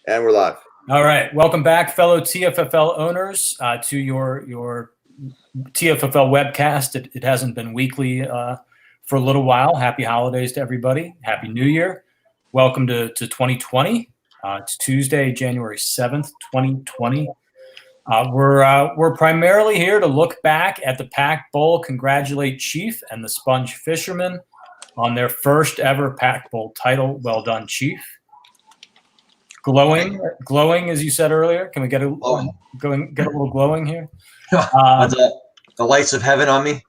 And we're live. All right. Welcome back, fellow TFFL owners, to your TFFL webcast. It hasn't been weekly for a little while. Happy holidays to everybody. Happy New Year. Welcome to 2020. It's Tuesday, January 7th, 2020. We're primarily here to look back at the Pac Bowl, congratulate Chief and the Sponge Fishermen on their first ever Pac Bowl title. Well done, Chief. Glowing, as you said earlier. Can we get a little glowing here? The lights of heaven on me.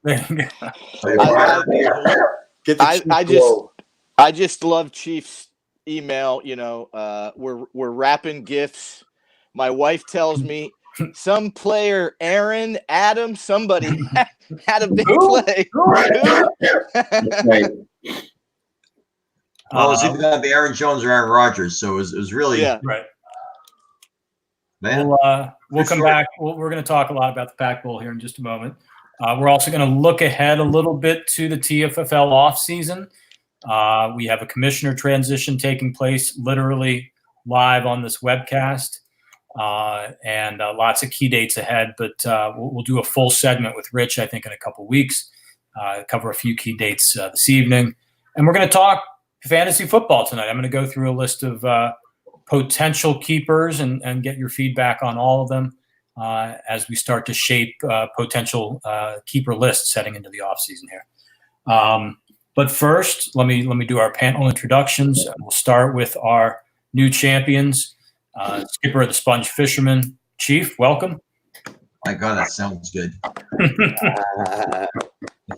I just love Chief's email. You know, we're wrapping gifts. My wife tells me some player, Aaron, Adam, somebody had a big play. Right. Well, it was either going to be Aaron Jones or Aaron Rodgers, so it was really right. Man, we'll come back. We're going to talk a lot about the Pac Bowl here in just a moment. We're also going to look ahead a little bit to the TFFL offseason. We have a commissioner transition taking place literally live on this webcast, and lots of key dates ahead. But we'll do a full segment with Rich, I think, in a couple of weeks, cover a few key dates this evening. And we're going to talk fantasy football tonight. I'm going to go through a list of potential keepers and get your feedback on all of them as we start to shape potential keeper lists heading into the offseason here. But first, let me do our panel introductions. We'll start with our new champions, skipper of the Sponge Fishermen. Chief, welcome. My God, that sounds good.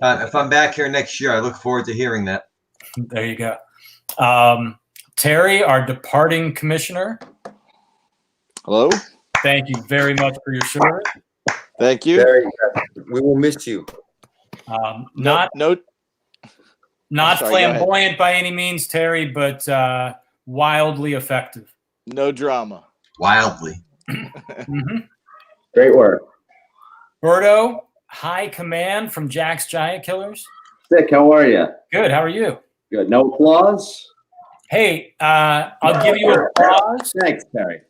If I'm back here next year, I look forward to hearing that. There you go. Terry, our departing commissioner. Hello. Thank you very much for your service. Thank you. Terry, we will miss you. Not Sorry, flamboyant by any means, Terry, but wildly effective. No drama. Wildly. Mm-hmm. Great work. Berto, high command from Jack's Giant Killers. Dick, how are you? Good. How are you? Good. No applause? Hey, I'll give you applause. Thanks, Terry.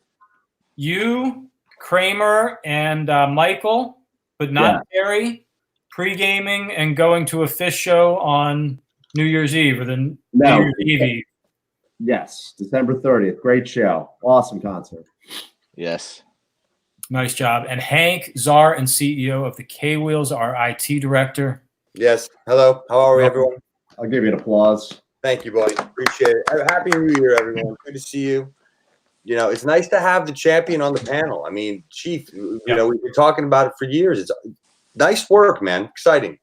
You, Kramer, and Michael, but not Terry, pre-gaming and going to a fish show on New Year's Eve or the New Year's Eve. Yes, December 30th. Great show. Awesome concert. Yes. Nice job. And Hank, czar and CEO of the K-Wheels, our IT director. Yes. Hello. How are we, everyone? I'll give you an applause. Thank you, buddy. Appreciate it. Happy New Year, everyone. Good to see you. You know, it's nice to have the champion on the panel. I mean, Chief, you know, we've been talking about it for years. It's nice work, man. Exciting.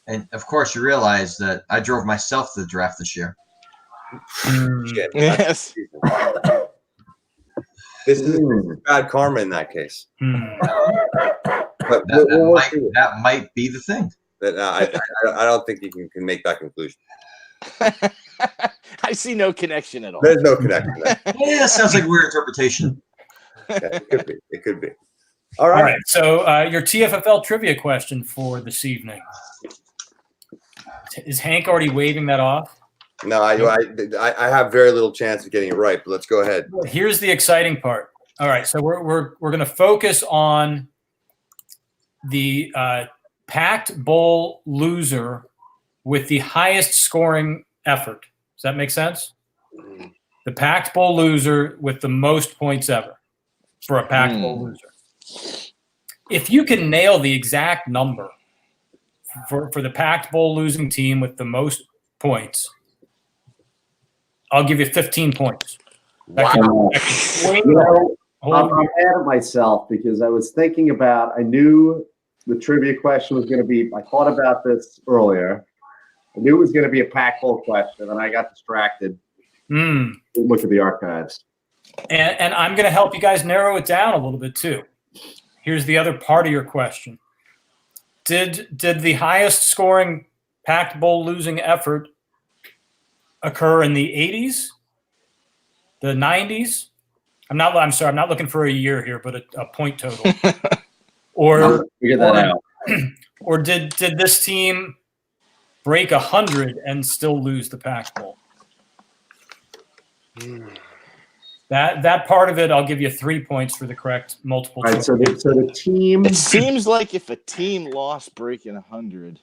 And of course, you realize that I drove myself to the draft this year. Shit. Yes. This is bad karma in that case. But That might be the thing. But I don't think you can make that conclusion. I see no connection at all. There's no connection there. Yeah, sounds like weird interpretation. Yeah, it could be. It could be. All All right. right. So your TFFL trivia question for this evening. Is Hank already waving that off? No, I have very little chance of getting it right, but let's go ahead. Here's the exciting part. All right. So we're going to focus on the Packed Bowl loser with the highest scoring effort. Does that make sense? The Packed Bowl loser with the most points ever for a Packed Bowl loser. If you can nail the exact number for the Packed Bowl losing team with the most points, I'll give you 15 points. Wow. I'm mad at myself because I was thinking about, I knew the trivia question was going to be, I thought about this earlier. I knew it was going to be a Pac Bowl question, and I got distracted. Look at the archives. And I'm going to help you guys narrow it down a little bit too. Here's the other part of your question. Did the highest scoring Pac Bowl losing effort occur in the 80s, the 90s? I'm not looking for a year here, but a point total. Or figure that out. Or did this team break 100 and still lose the Pac Bowl? That part of it, I'll give you 3 points for the correct multiple All right, choice. so the team. It seems like if a team lost breaking 100,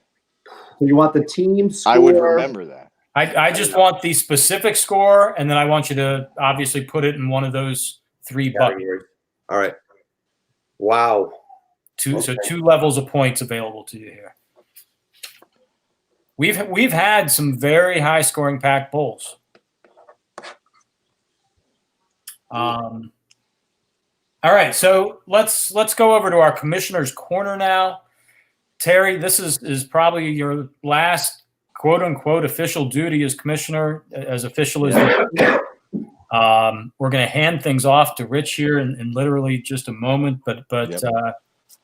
So you want the team score? I would remember that. I just want the specific score, and then I want you to obviously put it in one of those 3 buckets. All right. Wow. So 2 levels of points available to you here. We've had some very high scoring packed bowls. All right, so let's go over to our commissioner's corner now. Terry, this is probably your last quote unquote official duty as commissioner, as official as we're going to hand things off to Rich here in literally just a moment, but yep.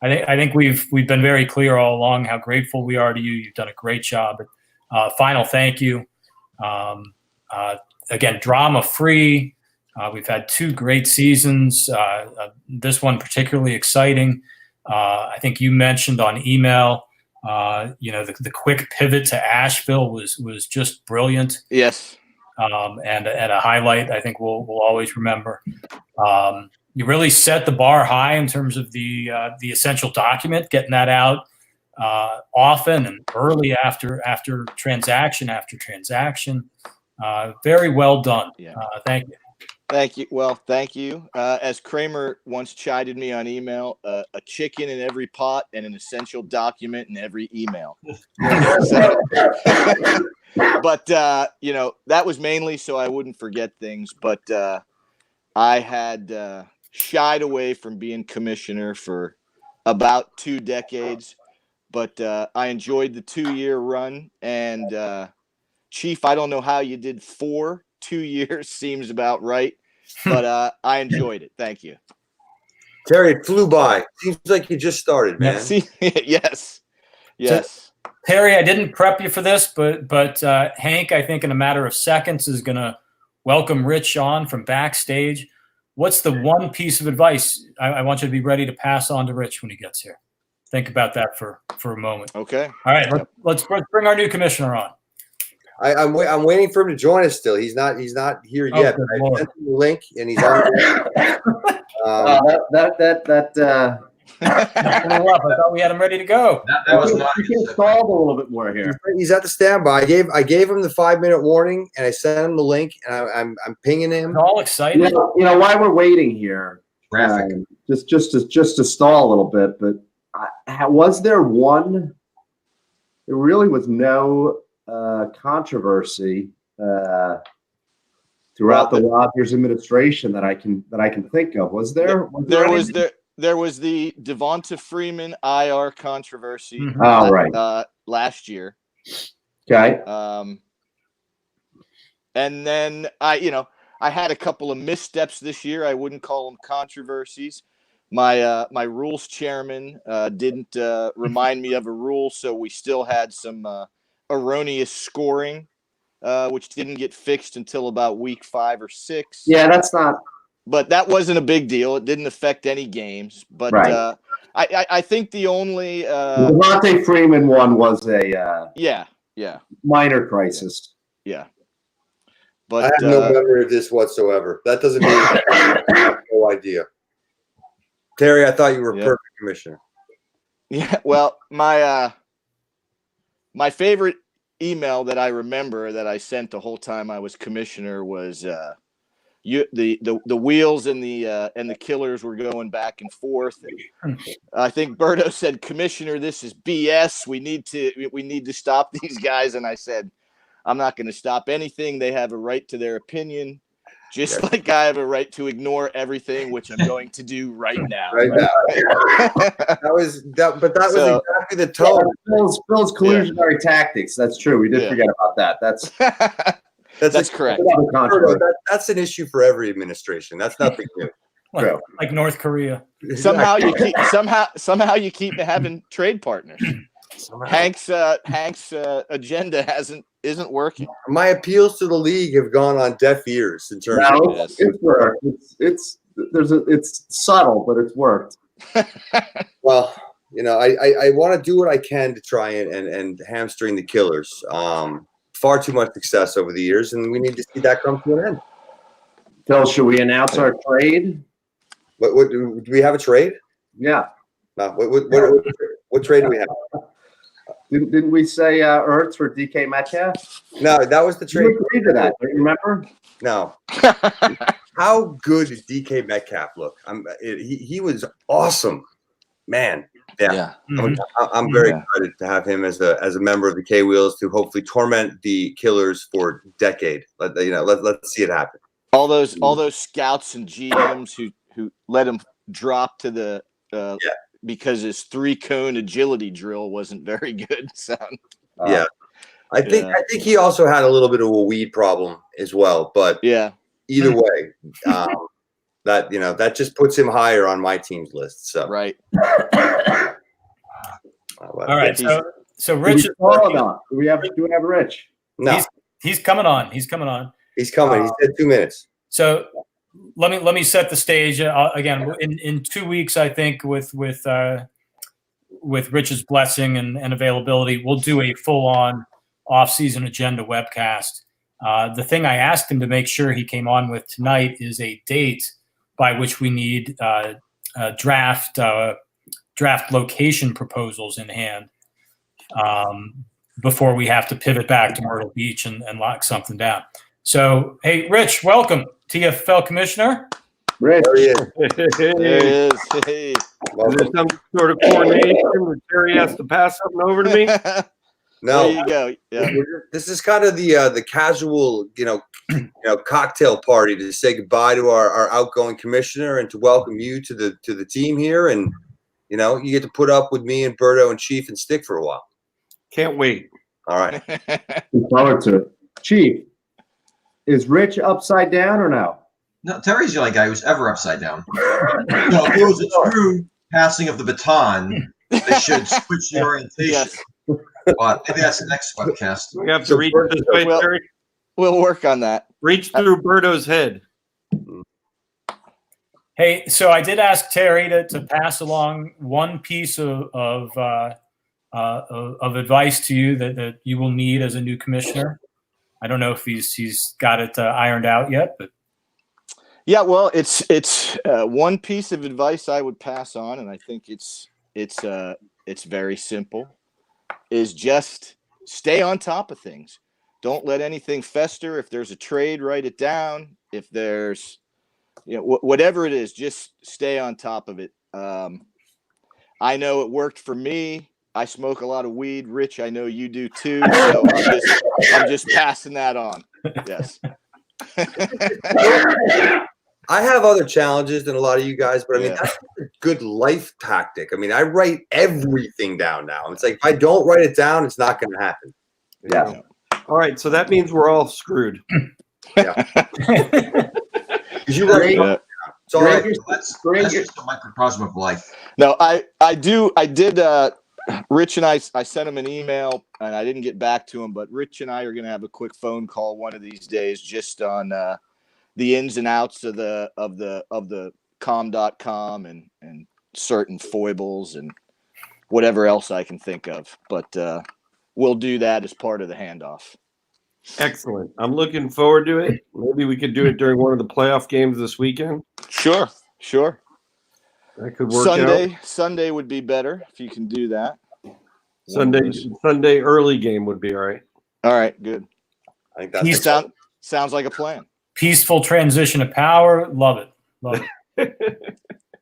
I think we've been very clear all along how grateful we are to you. You've done a great job. Final thank you. Again, drama free. We've had 2 great seasons. This one particularly exciting. I think you mentioned on email, the quick pivot to Asheville was just brilliant. Yes. And a highlight I think we'll always remember. You really set the bar high in terms of the essential document, getting that out often and early after transaction after transaction. Very well done. Yeah. Thank you. Thank you. Well, thank you. As Kramer once chided me on email, a chicken in every pot and an essential document in every email. But, that was mainly so I wouldn't forget things. But I had shied away from being commissioner for about 2 decades. But I enjoyed the 2-year run. And, Chief, I don't know how you did 4. 2 years seems about right, but I enjoyed it. Thank you, Terry. It flew by. Seems like you just started, man. Yes. So, Terry, I didn't prep you for this, but Hank, I think in a matter of seconds is going to welcome Rich on from backstage. What's the one piece of advice I want you to be ready to pass on to Rich when he gets here? Think about that for a moment. Okay. All right. Let's bring our new commissioner on. I'm waiting for him to join us still. He's not here yet. I sent him the link and he's on. I thought we had him ready to go. That was not. You can stall a little bit more here. He's at the standby. I gave him the 5-minute warning and I sent him the link and I'm pinging him. We're all excited. You know why we're waiting here. Traffic. Just to stall a little bit, but was there one? There really was no controversy throughout the Rodgers administration that I can think of. Was there? There was the Devonta Freeman IR controversy. Mm-hmm. Oh, right. Last year. Okay. And then I had a couple of missteps this year. I wouldn't call them controversies. My rules chairman didn't remind me of a rule, so we still had some erroneous scoring, which didn't get fixed until about week 5 or 6. Yeah, that's not. But that wasn't a big deal. It didn't affect any games. But right. I think the only Devonta Freeman one was a minor crisis. Yeah. But I have no memory of this whatsoever. That doesn't mean I have no idea. Terry, I thought you were a perfect commissioner. Yeah, well, my favorite email that I remember that I sent the whole time I was commissioner was the wheels and the killers were going back and forth. I think Berto said, "Commissioner, this is BS. We need to stop these guys." And I said, "I'm not going to stop anything. They have a right to their opinion, just like I have a right to ignore everything, which I'm going to do right now." Right now. That was exactly the tone. Phil's collusionary tactics. That's true. We did forget about that. That's correct. That's an issue for every administration. That's nothing new. Like North Korea. Somehow you keep having trade partners. Hank's agenda isn't working. My appeals to the league have gone on deaf ears in terms of this. It's subtle, but it's worked. Well, I want to do what I can to try and hamstring the killers. Far too much success over the years, and we need to see that come to an end. Phil, should we announce our trade? What do we have a trade? Yeah. No. What trade do we have? Didn't we say Ertz for DK Metcalf? No, that was the trade. You agreed to that. Don't you remember? No. How good did DK Metcalf look? He was awesome, man. Yeah. I'm very excited to have him as a member of the K Wheels to hopefully torment the Killers for a decade. Let's see it happen. All those scouts and GMs who let him drop to the because his 3-cone agility drill wasn't very good. So I think he also had a little bit of a weed problem as well. But either way, that just puts him higher on my team's list. So right. All right. So Rich is do we have Rich? No, he's coming on. He's coming. He said 2 minutes. So let me set the stage again. In 2 weeks, I think with Rich's blessing and availability, we'll do a full-on off-season agenda webcast. The thing I asked him to make sure he came on with tonight is a date by which we need draft location proposals in hand before we have to pivot back to Myrtle Beach and lock something down. So, hey, Rich, welcome, TFFL Commissioner. Rich. There he is. There he is. Hey. Is there some sort of coordination where Terry has to pass something over to me? No, there you go. Yeah. This is kind of the casual, cocktail party to say goodbye to our outgoing commissioner and to welcome you to the team here. And you get to put up with me and Berto and Chief and Stick for a while. Can't wait. All right. Look forward to it. Chief, is Rich upside down or no? No, Terry's the only guy who's ever upside down. If it was a true passing of the baton, they should switch the orientation. Yes. But maybe that's the next webcast. We have to reach this way, Terry. We'll work on that. Reach through Berto's head. Hey, so I did ask Terry to pass along one piece of advice to you that you will need as a new commissioner. I don't know if he's got it ironed out yet, but yeah, well, it's one piece of advice I would pass on, and I think it's very simple. Is just stay on top of things. Don't let anything fester. If there's a trade, write it down. If there's whatever it is, just stay on top of it. I know it worked for me. I smoke a lot of weed. Rich, I know you do too. So I'm just passing that on. Yes. I have other challenges than a lot of you guys, but I mean, that's a good life tactic. I mean, I write everything down now. It's like, if I don't write it down, it's not going to happen. Yeah. All right, so that means we're all screwed. Yeah. You write it down. It's all right. That's just a microcosm of life. No, I did. Rich and I sent him an email and I didn't get back to him, but Rich and I are going to have a quick phone call one of these days just on the ins and outs of the com.com and certain foibles and whatever else I can think of. But we'll do that as part of the handoff. Excellent. I'm looking forward to it. Maybe we could do it during one of the playoff games this weekend. Sure. That could work out. Sunday would be better if you can do that. Sunday early game would be all right. All right, good. I think that's sounds like a plan. Peaceful transition of power. Love it.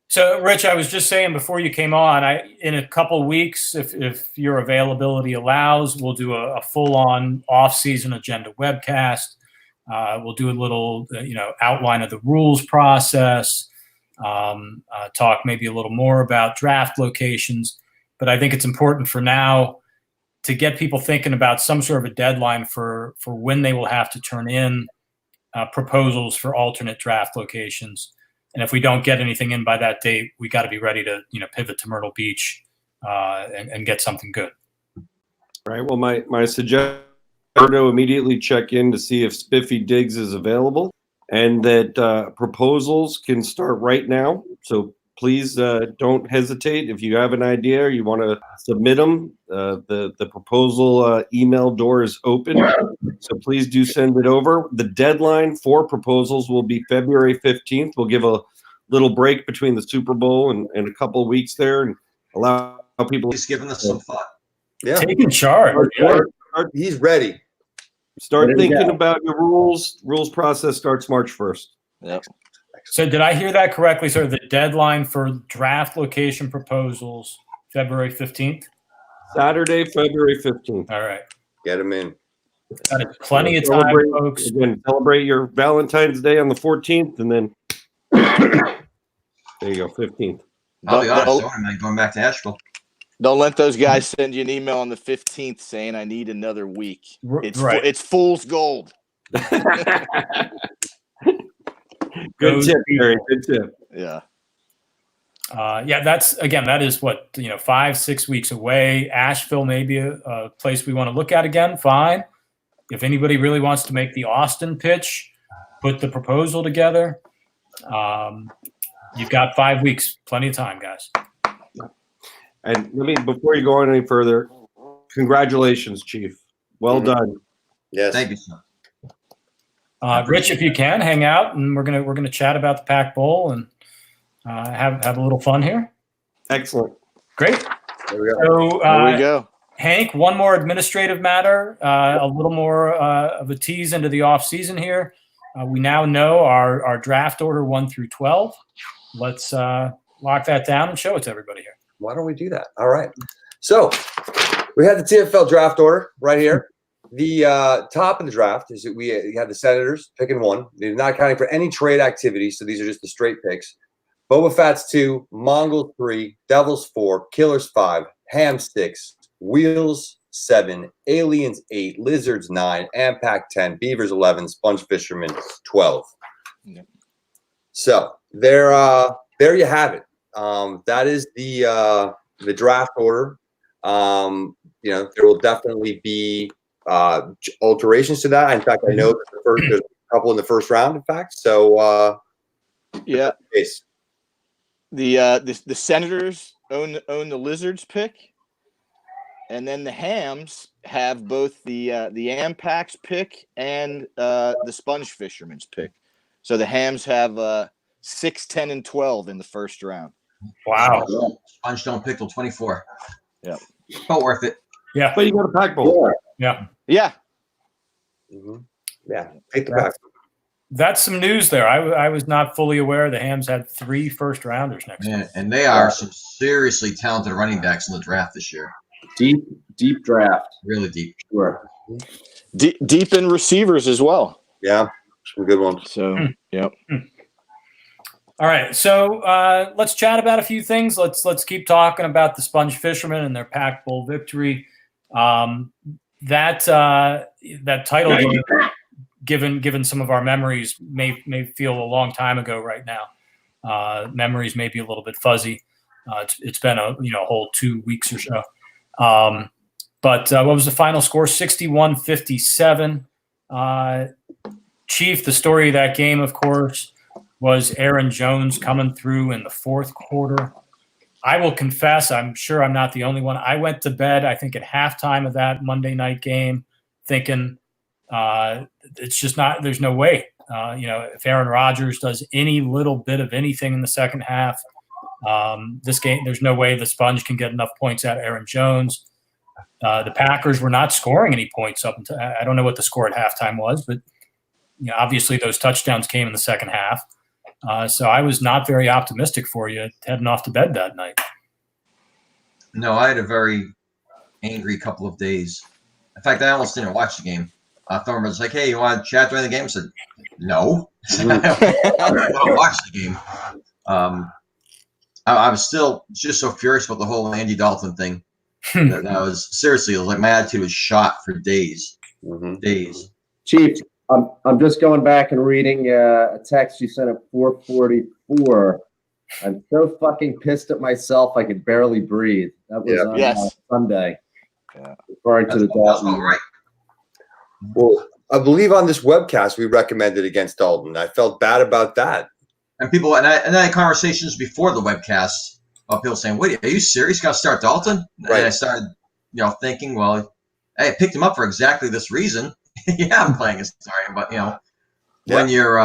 So, Rich, I was just saying before you came on, in a couple weeks, if your availability allows, we'll do a full-on off-season agenda webcast. We'll do a little, outline of the rules process, talk maybe a little more about draft locations. But I think it's important for now to get people thinking about some sort of a deadline for when they will have to turn in proposals for alternate draft locations. And if we don't get anything in by that date, we got to be ready to, pivot to Myrtle Beach and get something good. All right. Well, my suggestion is to immediately check in to see if Spiffy Diggs is available, and that proposals can start right now. So please don't hesitate. If you have an idea or you want to submit them, the proposal email door is open. So please do send it over. The deadline for proposals will be February 15th. We'll give a little break between the Super Bowl and a couple of weeks there and allow people. He's giving us some thought. Yeah, Taking charge. he's ready. Start thinking about your rules. Rules process starts March 1st. Yep. So did I hear that correctly, sir? The deadline for draft location proposals, February 15th? Saturday, February 15th. All right. Get him in. That is plenty of time, folks. Again, celebrate your Valentine's Day on the 14th, and then there you go, 15th. I'll be honest, I'm going back to Asheville. Don't let those guys send you an email on the 15th saying I need another week. It's fool's gold. Good tip, Gary. Good tip. Yeah. That is what, 5-6 weeks away. Asheville may be a place we want to look at again. Fine. If anybody really wants to make the Austin pitch, put the proposal together. You've got 5 weeks, plenty of time, guys. And before you go on any further, congratulations, Chief. Well done. Yes. Thank you, sir. Rich, if you can, hang out, and we're gonna chat about the Pac Bowl and have a little fun here. Excellent. Great. There we go. So, There we go. Hank, one more administrative matter, a little more of a tease into the off season here. We now know our draft order 1 through 12. Let's lock that down and show it to everybody here. Why don't we do that? All right. So we had the TFFL draft order right here. The top of the draft is that we had the Senators picking 1. They're not counting for any trade activity, so these are just the straight picks. Boba Fett's 2, Mongols 3, Devils 4, Killers 5, Ham 6, Wheels 7, Aliens 8, Lizards 9, Ampac 10, Beavers 11, Sponge Fishermen 12. Yeah. So there you have it. That is the draft order. There will definitely be alterations to that. In fact, I know there's a couple in the first round. In fact, so yeah, case. The Senators own the Lizards pick, and then the Hams have both the Ampax pick and the Sponge Fishermen's pick. So the Hams have 6, 10, and 12 in the first round. Wow. Sponge don't pick till 24. Yeah. But worth it. Yeah. But you got a Pac Bowl. Yeah. Yeah. Mm-hmm. Yeah. Take the back. That's some news there. I was not fully aware the Hams had 3 first rounders next year. And they are some seriously talented running backs in the draft this year. Deep draft. Really deep. Sure. Deep in receivers as well. Yeah. Some good ones. So, yep. All right, so let's chat about a few things. Let's keep talking about the Sponge Fishermen and their Pac Bowl victory. That title game, given some of our memories, may feel a long time ago right now. Memories may be a little bit fuzzy. It's been a whole 2 weeks or so. But what was the final score? 61-57. Chief, the story of that game, of course, was Aaron Jones coming through in the fourth quarter. I will confess, I'm sure I'm not the only one. I went to bed, I think, at halftime of that Monday night game thinking it's just not – there's no way. If Aaron Rodgers does any little bit of anything in the second half, this game, there's no way the Sponge can get enough points out of Aaron Jones. The Packers were not scoring any points up until – I don't know what the score at halftime was, but obviously those touchdowns came in the second half. So I was not very optimistic for you heading off to bed that night. No, I had a very angry couple of days. In fact, I almost didn't watch the game. Thorne was like, "Hey, you want to chat during the game?" I said, "No, I don't watch the game." I was still just so furious about the whole Andy Dalton thing. that was seriously, it was like my attitude was shot for days. Days. Chief, I'm just going back and reading a text you sent at 4:44. I'm so fucking pissed at myself I could barely breathe. That was on Sunday. Yeah. Referring to the Dalton. All right. Well, I believe on this webcast we recommended against Dalton. I felt bad about that. And people, and I had conversations before the webcast about people saying, "Wait, are you serious? Got to start Dalton?" Right. And I started, thinking, well, hey, I picked him up for exactly this reason. Yeah, I'm playing as starting, but when you're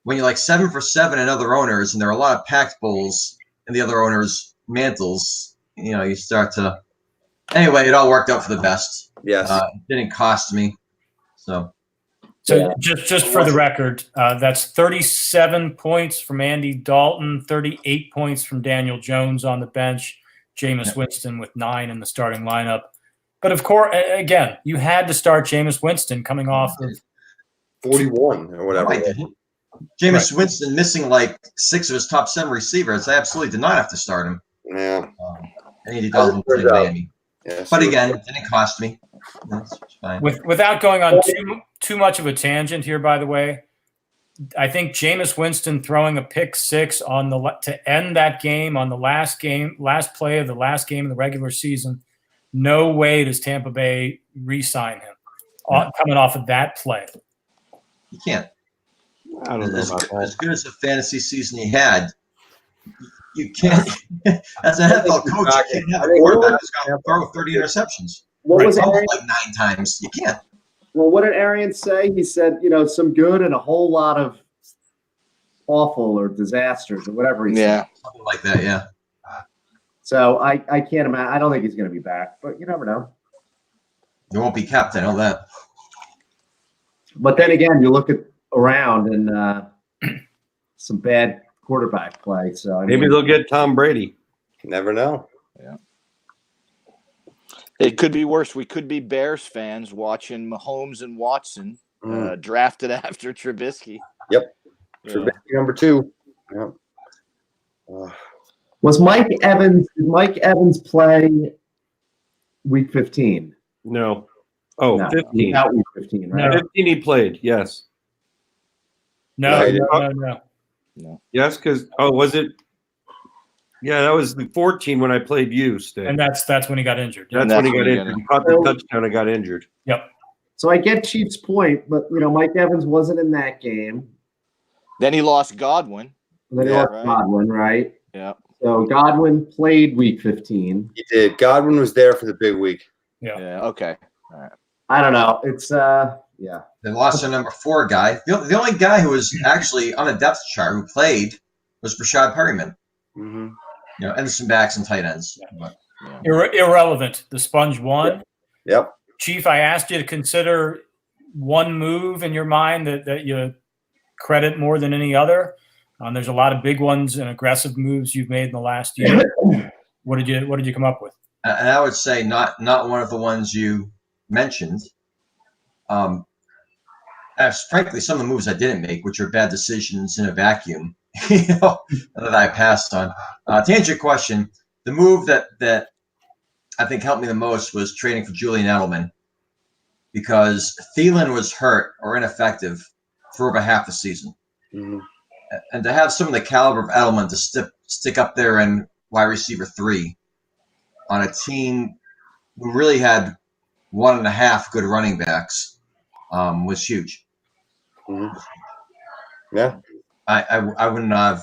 like 7 for 7 in other owners, and there are a lot of packed bowls in the other owners' mantles, you start to. Anyway, it all worked out for the best. Yes. It didn't cost me, so. So just for the record, that's 37 points from Andy Dalton, 38 points from Daniel Jones on the bench, Jameis Winston with 9 in the starting lineup. But of course, again, you had to start Jameis Winston coming off of 41 or whatever. Right. Jameis Winston missing like 6 of his top 7 receivers. I absolutely did not have to start him. Yeah. Andy Dalton played Miami. Yeah, but again, it didn't cost me. That's fine. Without going on too much of a tangent here, by the way, I think Jameis Winston throwing a pick 6 to end that game on the last play of the last game of the regular season. No way does Tampa Bay re-sign him coming off of that play. You can't. I don't know about that. As good as the fantasy season he had, you can't. As an NFL coach, you can't have a quarterback who's going to throw 30 interceptions. What was Arian? Arian? Like 9 times. You can't. Well, what did Arian say? He said, some good and a whole lot of awful or disasters or whatever he said. Something like that, yeah. So I can't imagine. I don't think he's going to be back, but you never know. You won't be kept, I know that. But then again, you look around and some bad quarterback play. So Maybe they'll get Tom Brady. Never know. Yeah. It could be worse. We could be Bears fans watching Mahomes and Watson drafted after Trubisky. Yep. Yeah. Trubisky number 2. Yeah. Was Mike Evans? Did Mike Evans play Week 15? No. Oh, No, 15. Not Week 15, right? 15 he played, yes. No. Yes, because was it? Yeah, that was the 14 when I played you, Stan. And that's when he got injured. That's when he got injured. He caught the touchdown and got injured. Yep. So I get Chief's point, but Mike Evans wasn't in that game. Then he lost Godwin. And then he lost Godwin, right? Yeah. So Godwin played Week 15. He did. Godwin was there for the big week. Yeah. Okay. All right. I don't know. It's yeah. They lost their number 4 guy. The only guy who was actually on a depth chart who played was Rashad Perryman. Mm-hmm. And some backs and tight ends. But, Irrelevant. The sponge won. Yep. Chief, I asked you to consider one move in your mind that you credit more than any other. There's a lot of big ones and aggressive moves you've made in the last year. What did you come up with? and I would say not one of the ones you mentioned. Frankly, some of the moves I didn't make, which are bad decisions in a vacuum, that I passed on. To answer your question, the move that I think helped me the most was trading for Julian Edelman, because Thielen was hurt or ineffective for over half the season. Mm-hmm. And to have some of the caliber of Edelman to stick up there in wide receiver 3 on a team who really had 1.5 good running backs was huge. Mm-hmm. Yeah. I wouldn't have.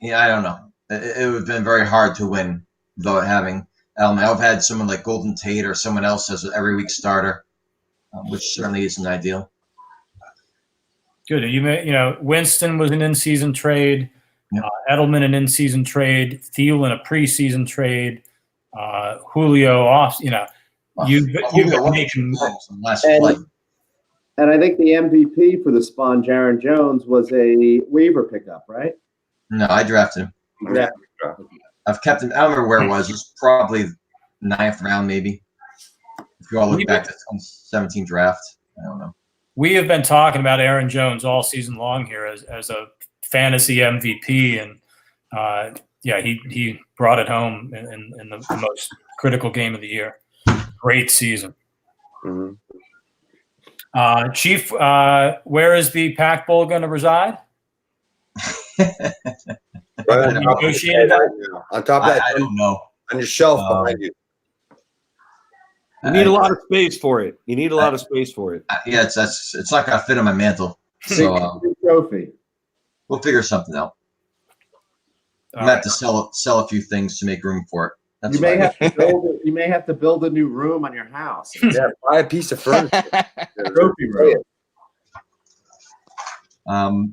I don't know. It would have been very hard to win without having Edelman. I've had someone like Golden Tate or someone else as an every week starter, which certainly isn't ideal. Good. Winston was an in-season trade. Yep. Edelman an in-season trade. Thielen a preseason trade. Julio off. You've been making last play. And I think the MVP for the spawn, Jaron Jones, was a waiver pickup, right? No, I drafted him. Yeah. I've kept him. I don't remember where it was. It was probably 9th round, maybe. If you all look back to the 2017 draft, I don't know. We have been talking about Aaron Jones all season long here as a fantasy MVP, and he brought it home in the most critical game of the year. Great season. Mm-hmm. Chief, where is the Pac Bowl going to reside? Right on top of that, I don't know. On your shelf behind you. You need a lot of space for it. Yeah, it's not going to fit on my mantle. So trophy? We'll figure something out. I'm gonna have to sell a few things to make room for it. That's You may fine. have to build. You may have to build a new room on your house. Yeah, buy a piece of furniture. Trophy room.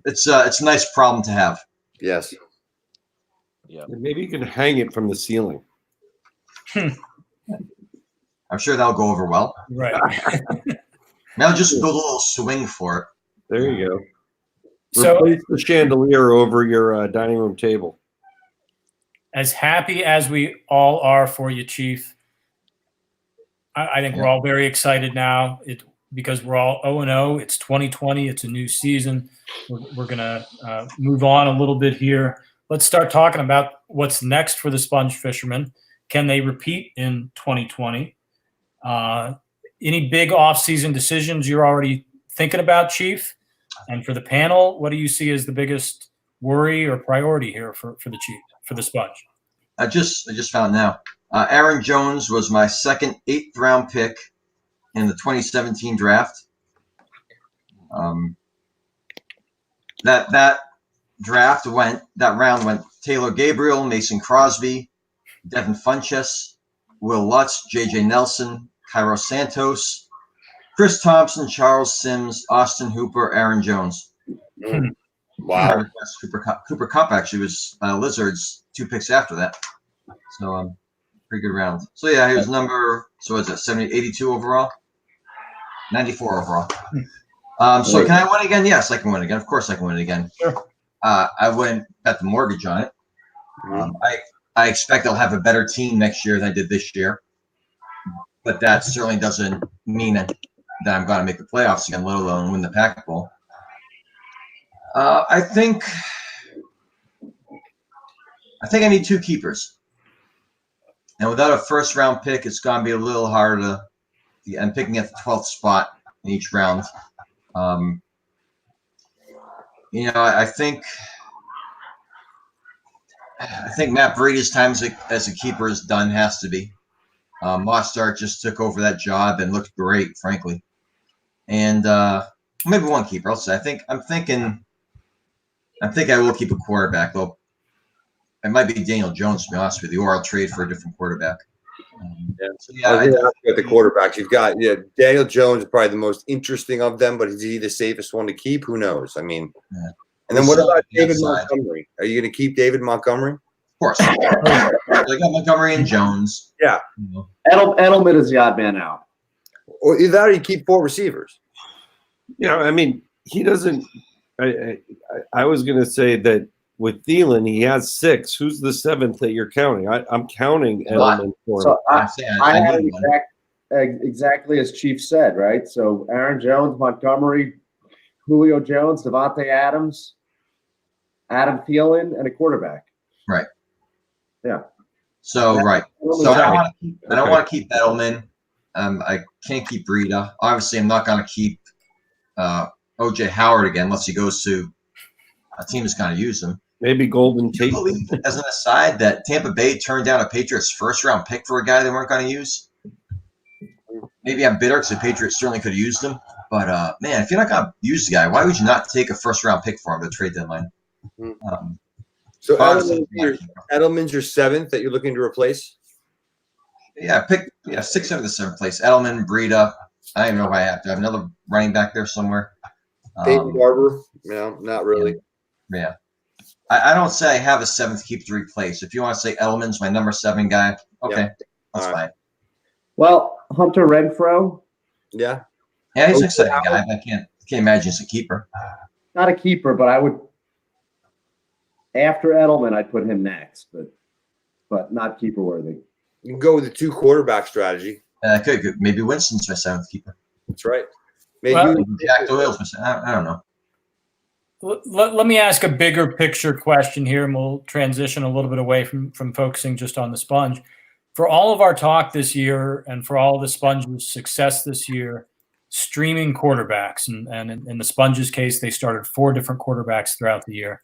It's a nice problem to have. Yes. And maybe you can hang it from the ceiling. I'm sure that'll go over well. Right. Now just build a little swing for it. There you go. So Replace the chandelier over your dining room table. as happy as we all are for you, Chief, I think we're all very excited now because we're all 0-0. It's 2020. It's a new season. We're going to move on a little bit here. Let's start talking about what's next for the Sponge Fishermen. Can they repeat in 2020? Any big off-season decisions you're already thinking about, Chief? And for the panel, what do you see as the biggest worry or priority here for the Chief, for the Sponge? I just found now. Aaron Jones was my second 8th round pick in the 2017 draft. That round went Taylor Gabriel, Mason Crosby, Devin Funchess, Will Lutz, J.J. Nelson, Cairo Santos, Chris Thompson, Charles Sims, Austin Hooper, Aaron Jones. Wow. Cooper Kupp actually was Lizards 2 picks after that. So pretty good round. So yeah, he was number, so what's that, 82 overall? 94 overall. So can I win again? Yes, I can win again. Of course I can win again. Sure. I wouldn't bet the mortgage on it. I expect I'll have a better team next year than I did this year. But that certainly doesn't mean that I'm going to make the playoffs again, let alone win the Pac Bowl. I think I need 2 keepers. And without a first-round pick, it's going to be a little harder to. I'm picking at the 12th spot in each round. I think Matt Brady's time as a keeper is done. Has to be. Mostert just took over that job and looked great, frankly. And maybe 1 keeper. I'll say. I think I will keep a quarterback, though. It might be Daniel Jones, to be honest with you, or I'll trade for a different quarterback. I got the quarterbacks. You've got Daniel Jones is probably the most interesting of them, but is he the safest one to keep? Who knows? I mean, and then what about David Montgomery? Are you going to keep David Montgomery? Of course. I got Montgomery and Jones. Yeah. Edelman is the odd man out. Or either that or you keep 4 receivers. I mean, he doesn't. I was going to say that with Thielen, he has 6. Who's the 7th that you're counting? I'm counting Edelman for him. So I had it exactly as Chief said, right? So Aaron Jones, Montgomery, Julio Jones, Devontae Adams, Adam Thielen, and a quarterback. Right. Yeah. So right. So I don't want to keep Edelman. I can't keep Breida. Obviously, I'm not going to keep O.J. Howard again unless he goes to a team that's going to use him. Maybe Golden Tate. As an aside, that Tampa Bay turned down a Patriots first-round pick for a guy they weren't going to use. Maybe I'm bitter because the Patriots certainly could have used him. But, man, if you're not going to use the guy, why would you not take a first-round pick for him at the trade deadline? So Edelman's your 7th that you're looking to replace? Yeah, 6 out of the 7th place. Edelman, Breida. I don't even know if I have to have another running back there somewhere. Peyton Barber? No, not really. Yeah. I don't say I have a 7th keeper to replace. If you want to say Edelman's my number 7 guy, okay, that's fine. Well, Hunter Renfrow. Yeah. Yeah, he's an exciting guy. I can't imagine he's a keeper. Not a keeper, but I would. After Edelman, I'd put him next, but not keeper worthy. You can go with the 2 quarterback strategy. Could maybe Winston's my 7th keeper. That's right. Maybe Jack Doyle's my 7th. I don't know. Let me ask a bigger picture question here, and we'll transition a little bit away from focusing just on the Sponge. For all of our talk this year and for all of the Sponge's success this year, streaming quarterbacks, and in the Sponge's case, they started 4 different quarterbacks throughout the year.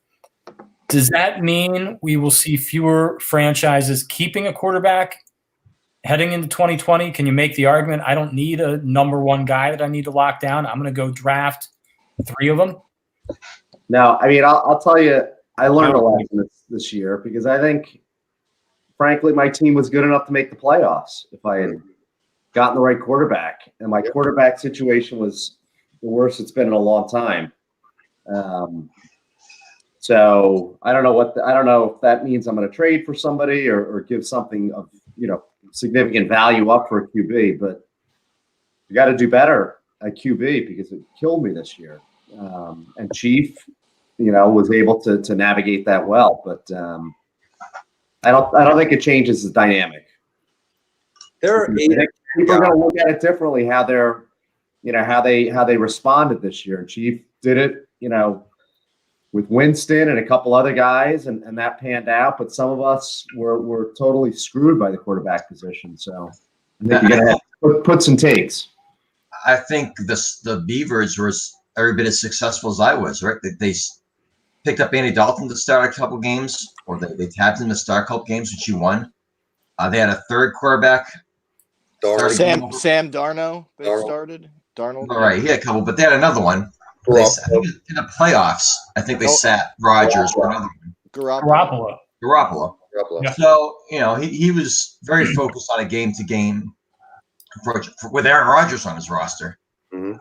Does that mean we will see fewer franchises keeping a quarterback heading into 2020? Can you make the argument, I don't need a number 1 guy that I need to lock down. I'm going to go draft 3 of them? No, I mean, I'll tell you, I learned a lesson this year because I think, frankly, my team was good enough to make the playoffs if I had gotten the right quarterback. And my quarterback situation was the worst it's been in a long time. So I don't know I don't know if that means I'm going to trade for somebody or give something of, significant value up for a QB, but you got to do better at QB because it killed me this year. And Chief, was able to navigate that well, but I don't think it changes the dynamic. There are people are going to look at it differently. How they're, how they responded this year. And Chief did it, with Winston and a couple other guys, and that panned out. But some of us were totally screwed by the quarterback position. So I think you're going to have puts and takes. I think the Beavers were every bit as successful as I was, right? They picked up Andy Dalton to start a couple games, or they tapped him to start a couple games, which you won. They had a third quarterback. Sam Darnold. They started. Darnold. All right, he had a couple, but they had another one. I think in the playoffs, I think they sat Rodgers for another one. Garoppolo. Yeah. So, he was very focused on a game-to-game approach with Aaron Rodgers on his roster. Mm-hmm.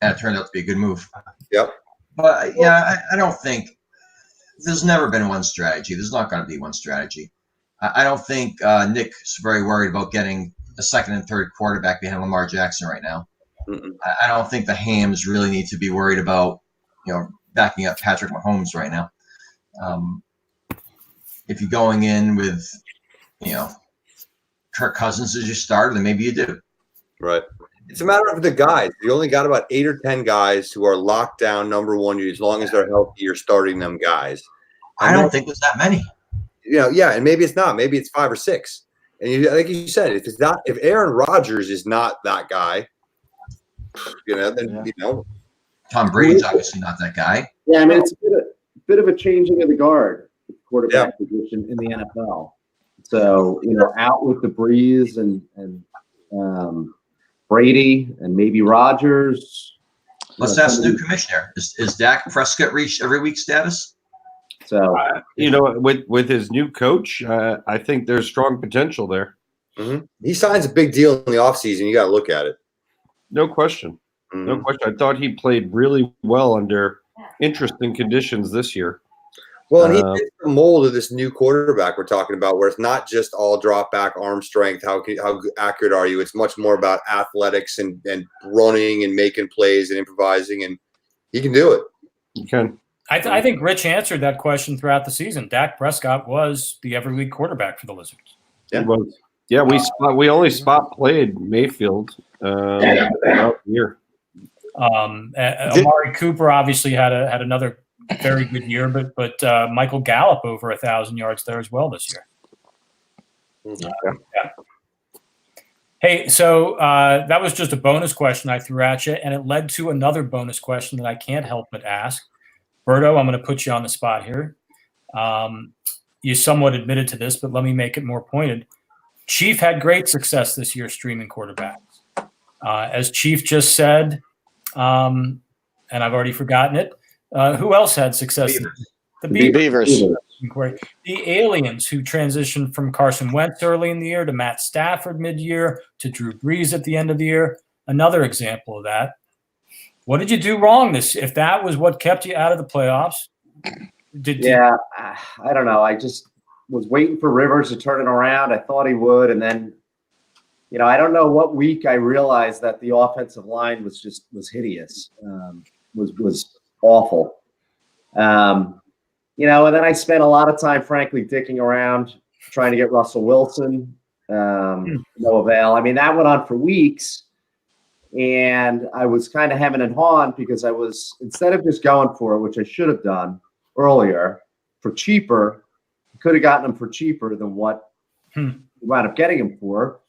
And it turned out to be a good move. Yep. But, I don't think – there's never been one strategy. There's not going to be one strategy. I don't think Nick's very worried about getting a second and third quarterback behind Lamar Jackson right now. Mm-mm. I don't think the Hams really need to be worried about, backing up Patrick Mahomes right now. If you're going in with, Kirk Cousins as your starter, then maybe you do. Right. It's a matter of the guys. You only got about 8 or 10 guys who are locked down number one. As long as they're healthy, you're starting them guys. I don't think there's that many. And maybe it's not. Maybe it's 5 or 6. And like you said, if Aaron Rodgers is not that guy, then Tom Brady's obviously not that guy. Yeah, I mean it's a bit of a changing of the guard quarterback position in the NFL. So out with the Breeze and Brady and maybe Rodgers. Let's ask the new commissioner. Is Dak Prescott reached every week status? So with his new coach, I think there's strong potential there. Mm-hmm. He signs a big deal in the offseason. You got to look at it. No question. Mm-hmm. No question. I thought he played really well under interesting conditions this year. Well, and he fits the mold of this new quarterback we're talking about, where it's not just all drop back, arm strength. How accurate are you? It's much more about athletics and running and making plays and improvising, and he can do it. You can. I think Rich answered that question throughout the season. Dak Prescott was the every week quarterback for the Lizards. Yeah, we only spot played Mayfield here. Amari Cooper obviously had another very good year, but Michael Gallup over 1,000 yards there as well this year. Mm-hmm. Yeah. Hey, so that was just a bonus question I threw at you, and it led to another bonus question that I can't help but ask. Berto, I'm going to put you on the spot here. You somewhat admitted to this, but let me make it more pointed. Chief had great success this year streaming quarterbacks. As Chief just said, and I've already forgotten it, who else had success? The Beavers. The Aliens, who transitioned from Carson Wentz early in the year to Matt Stafford mid-year to Drew Brees at the end of the year. Another example of that. What did you do wrong if that was what kept you out of the playoffs? I don't know. I just was waiting for Rivers to turn it around. I thought he would. And then, I don't know what week I realized that the offensive line was hideous, was awful. And then I spent a lot of time, frankly, dicking around trying to get Russell Wilson. No avail. I mean, that went on for weeks. And I was kind of hemming and hawing because I was, instead of just going for it, which I should have done earlier, for cheaper, could have gotten him for cheaper than what we wound up getting him for.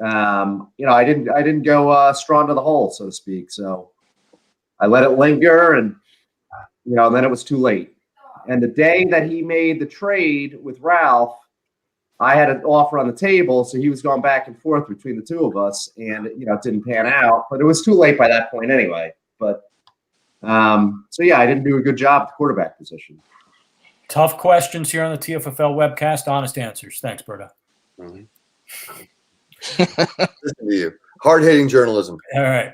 I didn't go strong to the hole, so to speak. So I let it linger, and then it was too late. And the day that he made the trade with Ralph, I had an offer on the table, so he was going back and forth between the two of us, and it didn't pan out. But it was too late by that point anyway. But So yeah, I didn't do a good job at the quarterback position. Tough questions here on the TFFL webcast. Honest answers. Thanks, Berta. Listen to you. Hard-hitting journalism. All right.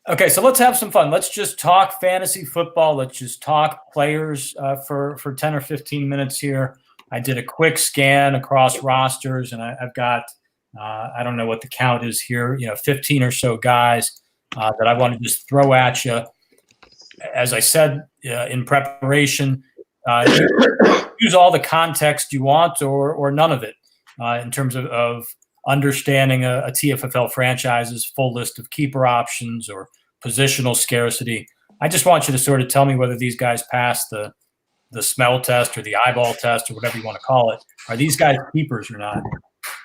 Okay, so let's have some fun. Let's just talk fantasy football. Let's just talk players for 10 or 15 minutes here. I did a quick scan across rosters, and I've got I don't know what the count is here, 15 or so guys that I want to just throw at you. As I said in preparation, use all the context you want or none of it in terms of understanding a TFFL franchise's full list of keeper options or positional scarcity. I just want you to sort of tell me whether these guys pass the smell test or the eyeball test or whatever you want to call it. Are these guys keepers or not?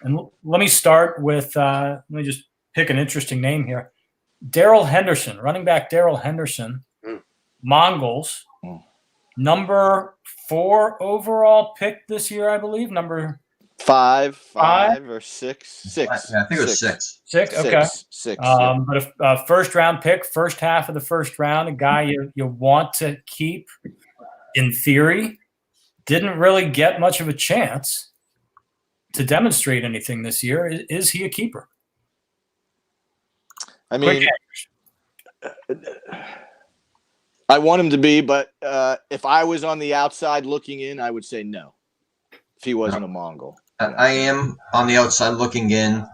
And let me start with, let me just pick an interesting name here. Darrell Henderson, running back Darrell Henderson, Mongols, number 4 overall pick this year, I believe. Number five or six. I think it was six. Six, okay. Six. But a first-round pick, first half of the first round, a guy you want to keep in theory, didn't really get much of a chance to demonstrate anything this year. Is he a keeper? I mean, I want him to be, but if I was on the outside looking in, I would say no. If he wasn't a Mongol. I am on the outside looking in,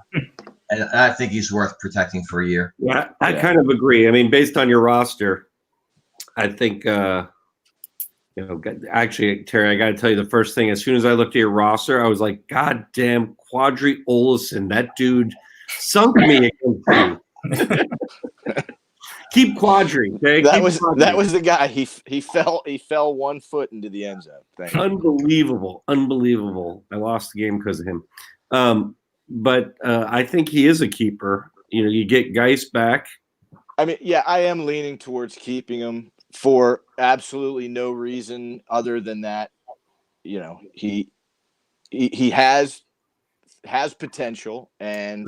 and I think he's worth protecting for a year. Yeah, I kind of agree. I mean, based on your roster, I think, actually, Terry, I got to tell you the first thing. As soon as I looked at your roster, I was like, God damn, Quadri Olison, that dude sunk me against you. Keep Quadri. Okay? That was the guy. He fell 1 foot into the end zone. Unbelievable. I lost the game because of him. But I think he is a keeper. You get Geis back. I mean, yeah, I am leaning towards keeping him for absolutely no reason other than that. He has potential, and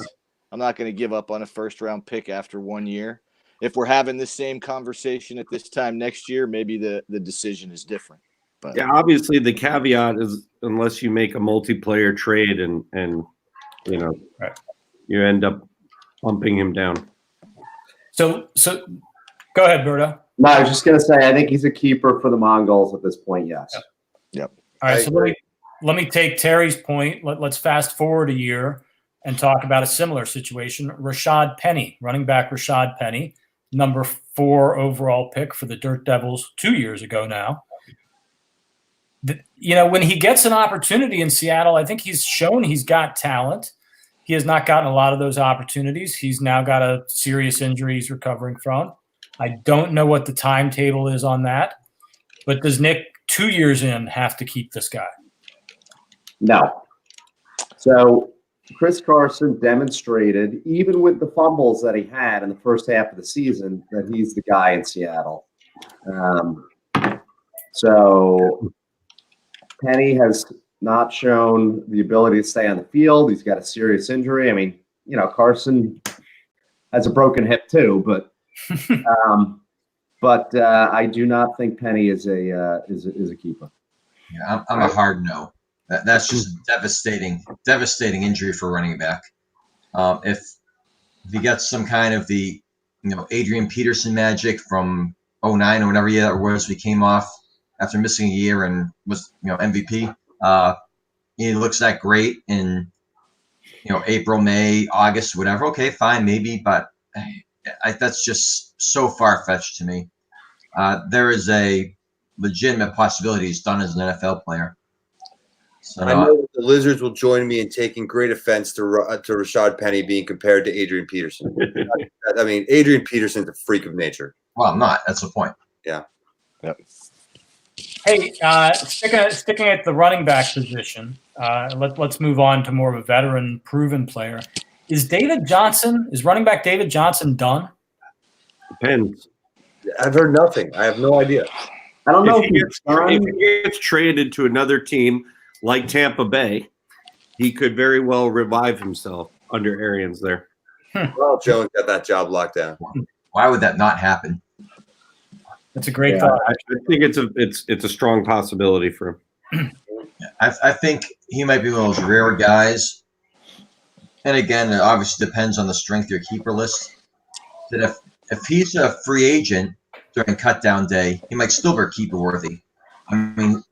I'm not going to give up on a first-round pick after 1 year. If we're having this same conversation at this time next year, maybe the decision is different. But yeah, obviously the caveat is unless you make a multiplayer trade and you end up bumping him down. So go ahead, Berta. No, I was just going to say, I think he's a keeper for the Mongols at this point, yes. Yep. All right, so let me take Terry's point. Let's fast forward a year and talk about a similar situation. Rashad Penny, running back Rashad Penny, number 4 overall pick for the Dirt Devils 2 years ago now. When he gets an opportunity in Seattle, I think he's shown he's got talent. He has not gotten a lot of those opportunities. He's now got a serious injury he's recovering from. I don't know what the timetable is on that, but does Nick 2 years in have to keep this guy? No. So Chris Carson demonstrated, even with the fumbles that he had in the first half of the season, that he's the guy in Seattle. So Penny has not shown the ability to stay on the field. He's got a serious injury. I mean, Carson has a broken hip too, but I do not think Penny is a keeper. Yeah, I'm a hard no. That's just devastating injury for running back. If he gets some kind of the Adrian Peterson magic from 2009 or whatever year it was, we came off after missing a year and was MVP. He looks that great in April, May, August, whatever. Okay, fine, maybe, but that's just so far fetched to me. There is a legitimate possibility he's done as an NFL player. So, I know the Lizards will join me in taking great offense to Rashad Penny being compared to Adrian Peterson. I mean, Adrian Peterson's a freak of nature. Well, I'm not. That's the point. Yeah. Yep. Hey, sticking at the running back position, let's move on to more of a veteran, proven player. Is running back David Johnson done? Depends. I've heard nothing. I have no idea. I don't know if he gets traded to another team like Tampa Bay, he could very well revive himself under Arians there. Well, Jones got that job locked down. Why would that not happen? That's a great thought. I think it's a strong possibility for him. I think he might be one of those rare guys. And again, it obviously depends on the strength of your keeper list. That if he's a free agent during cut down day, he might still be keeper worthy. I mean,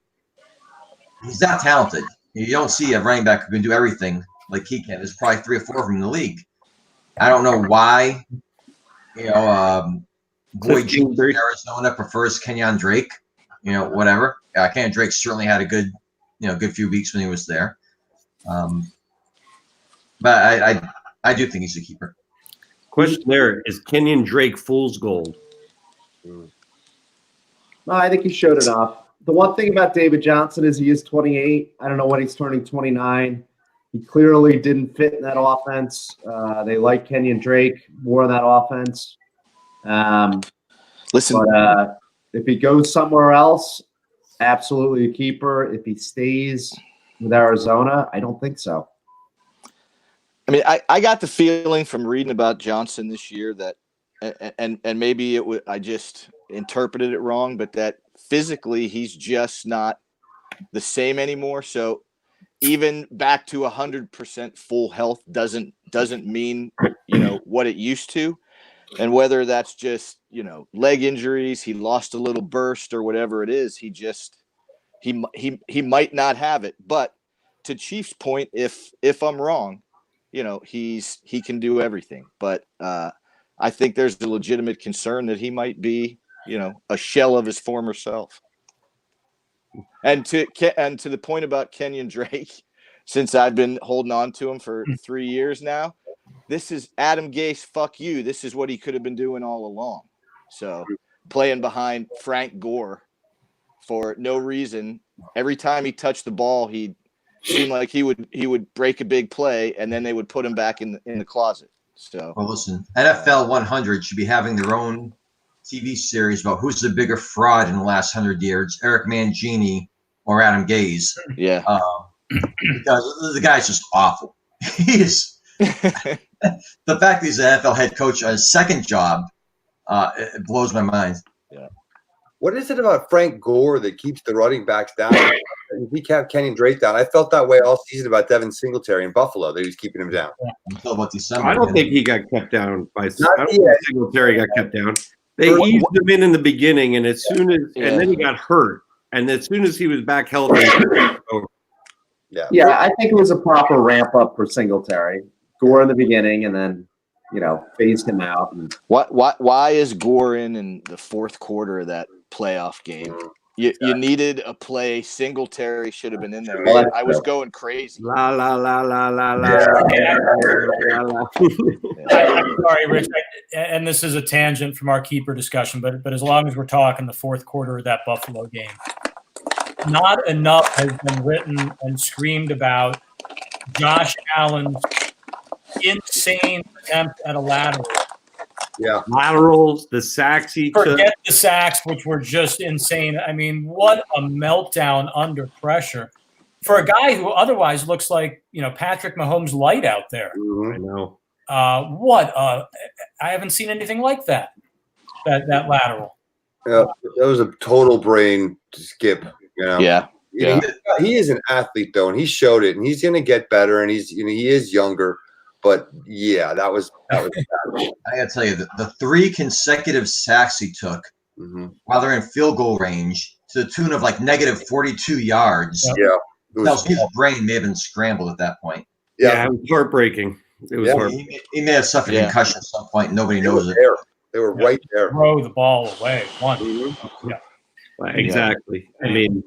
he's that talented. You don't see a running back who can do everything like he can. There's probably 3 or 4 of them in the league. I don't know why, Boyd James in Arizona prefers Kenyon Drake. Whatever. Kenyon Drake certainly had a good few weeks when he was there. But I do think he's a keeper. Question there, is Kenyon Drake fool's gold? No, I think he showed enough. The one thing about David Johnson is he is 28. I don't know when he's turning 29. He clearly didn't fit in that offense. They like Kenyon Drake more in that offense. Listen, but if he goes somewhere else, absolutely a keeper. If he stays with Arizona, I don't think so. I mean, I got the feeling from reading about Johnson this year that, and maybe I just interpreted it wrong, but that physically he's just not the same anymore. So even back to 100% full health doesn't mean what it used to, and whether that's just leg injuries, he lost a little burst or whatever it is, he might not have it. But to Chief's point, if I'm wrong, he can do everything. But I think there's a legitimate concern that he might be a shell of his former self. And to the point about Kenyon Drake, since I've been holding on to him for 3 years now, this is Adam Gase. Fuck you. This is what he could have been doing all along. So playing behind Frank Gore for no reason. Every time he touched the ball, he seemed like he would break a big play, and then they would put him back in the closet. So well, listen, NFL 100 should be having their own TV series about who's the bigger fraud in the last 100 years, Eric Mangini or Adam Gase. Yeah, because the guy's just awful. He is. The fact that he's an NFL head coach on his second job, it blows my mind. Yeah. What is it about Frank Gore that keeps the running backs down? He kept Kenyon Drake down. I felt that way all season about Devin Singletary in Buffalo, that he was keeping him down. Until about December. I don't think he got kept down by. I don't think yet. Singletary got kept down. They eased him in the beginning, and and then he got hurt, and as soon as he was back healthy, Yeah, I think it was a proper ramp up for Singletary. Gore in the beginning, and then phased him out. And why is Gore in the fourth quarter of that playoff game? You needed a play. Singletary should have been in there. Well, I was going crazy. la la la la la la. I'm sorry, Rich, and this is a tangent from our keeper discussion, but as long as we're talking the fourth quarter of that Buffalo game, not enough has been written and screamed about Josh Allen's insane attempt at a lateral. Yeah. Laterals, the sacks he took. Forget the sacks, which were just insane. I mean, what a meltdown under pressure for a guy who otherwise looks like, Patrick Mahomes light out there. I know. I haven't seen anything like that lateral. Yeah, that was a total brain skip. Yeah. He is an athlete though, and he showed it, and he's going to get better, and he is younger. But yeah, that was. I gotta tell you, the 3 consecutive sacks he took while they're in field goal range to the tune of like negative 42 yards. Yeah, His brain may have been scrambled at that point. Yeah, It was heartbreaking. It was heartbreaking. He may have suffered a concussion at some point. Nobody knows it. They were right there. Throw the ball away. Yeah. Exactly. I mean,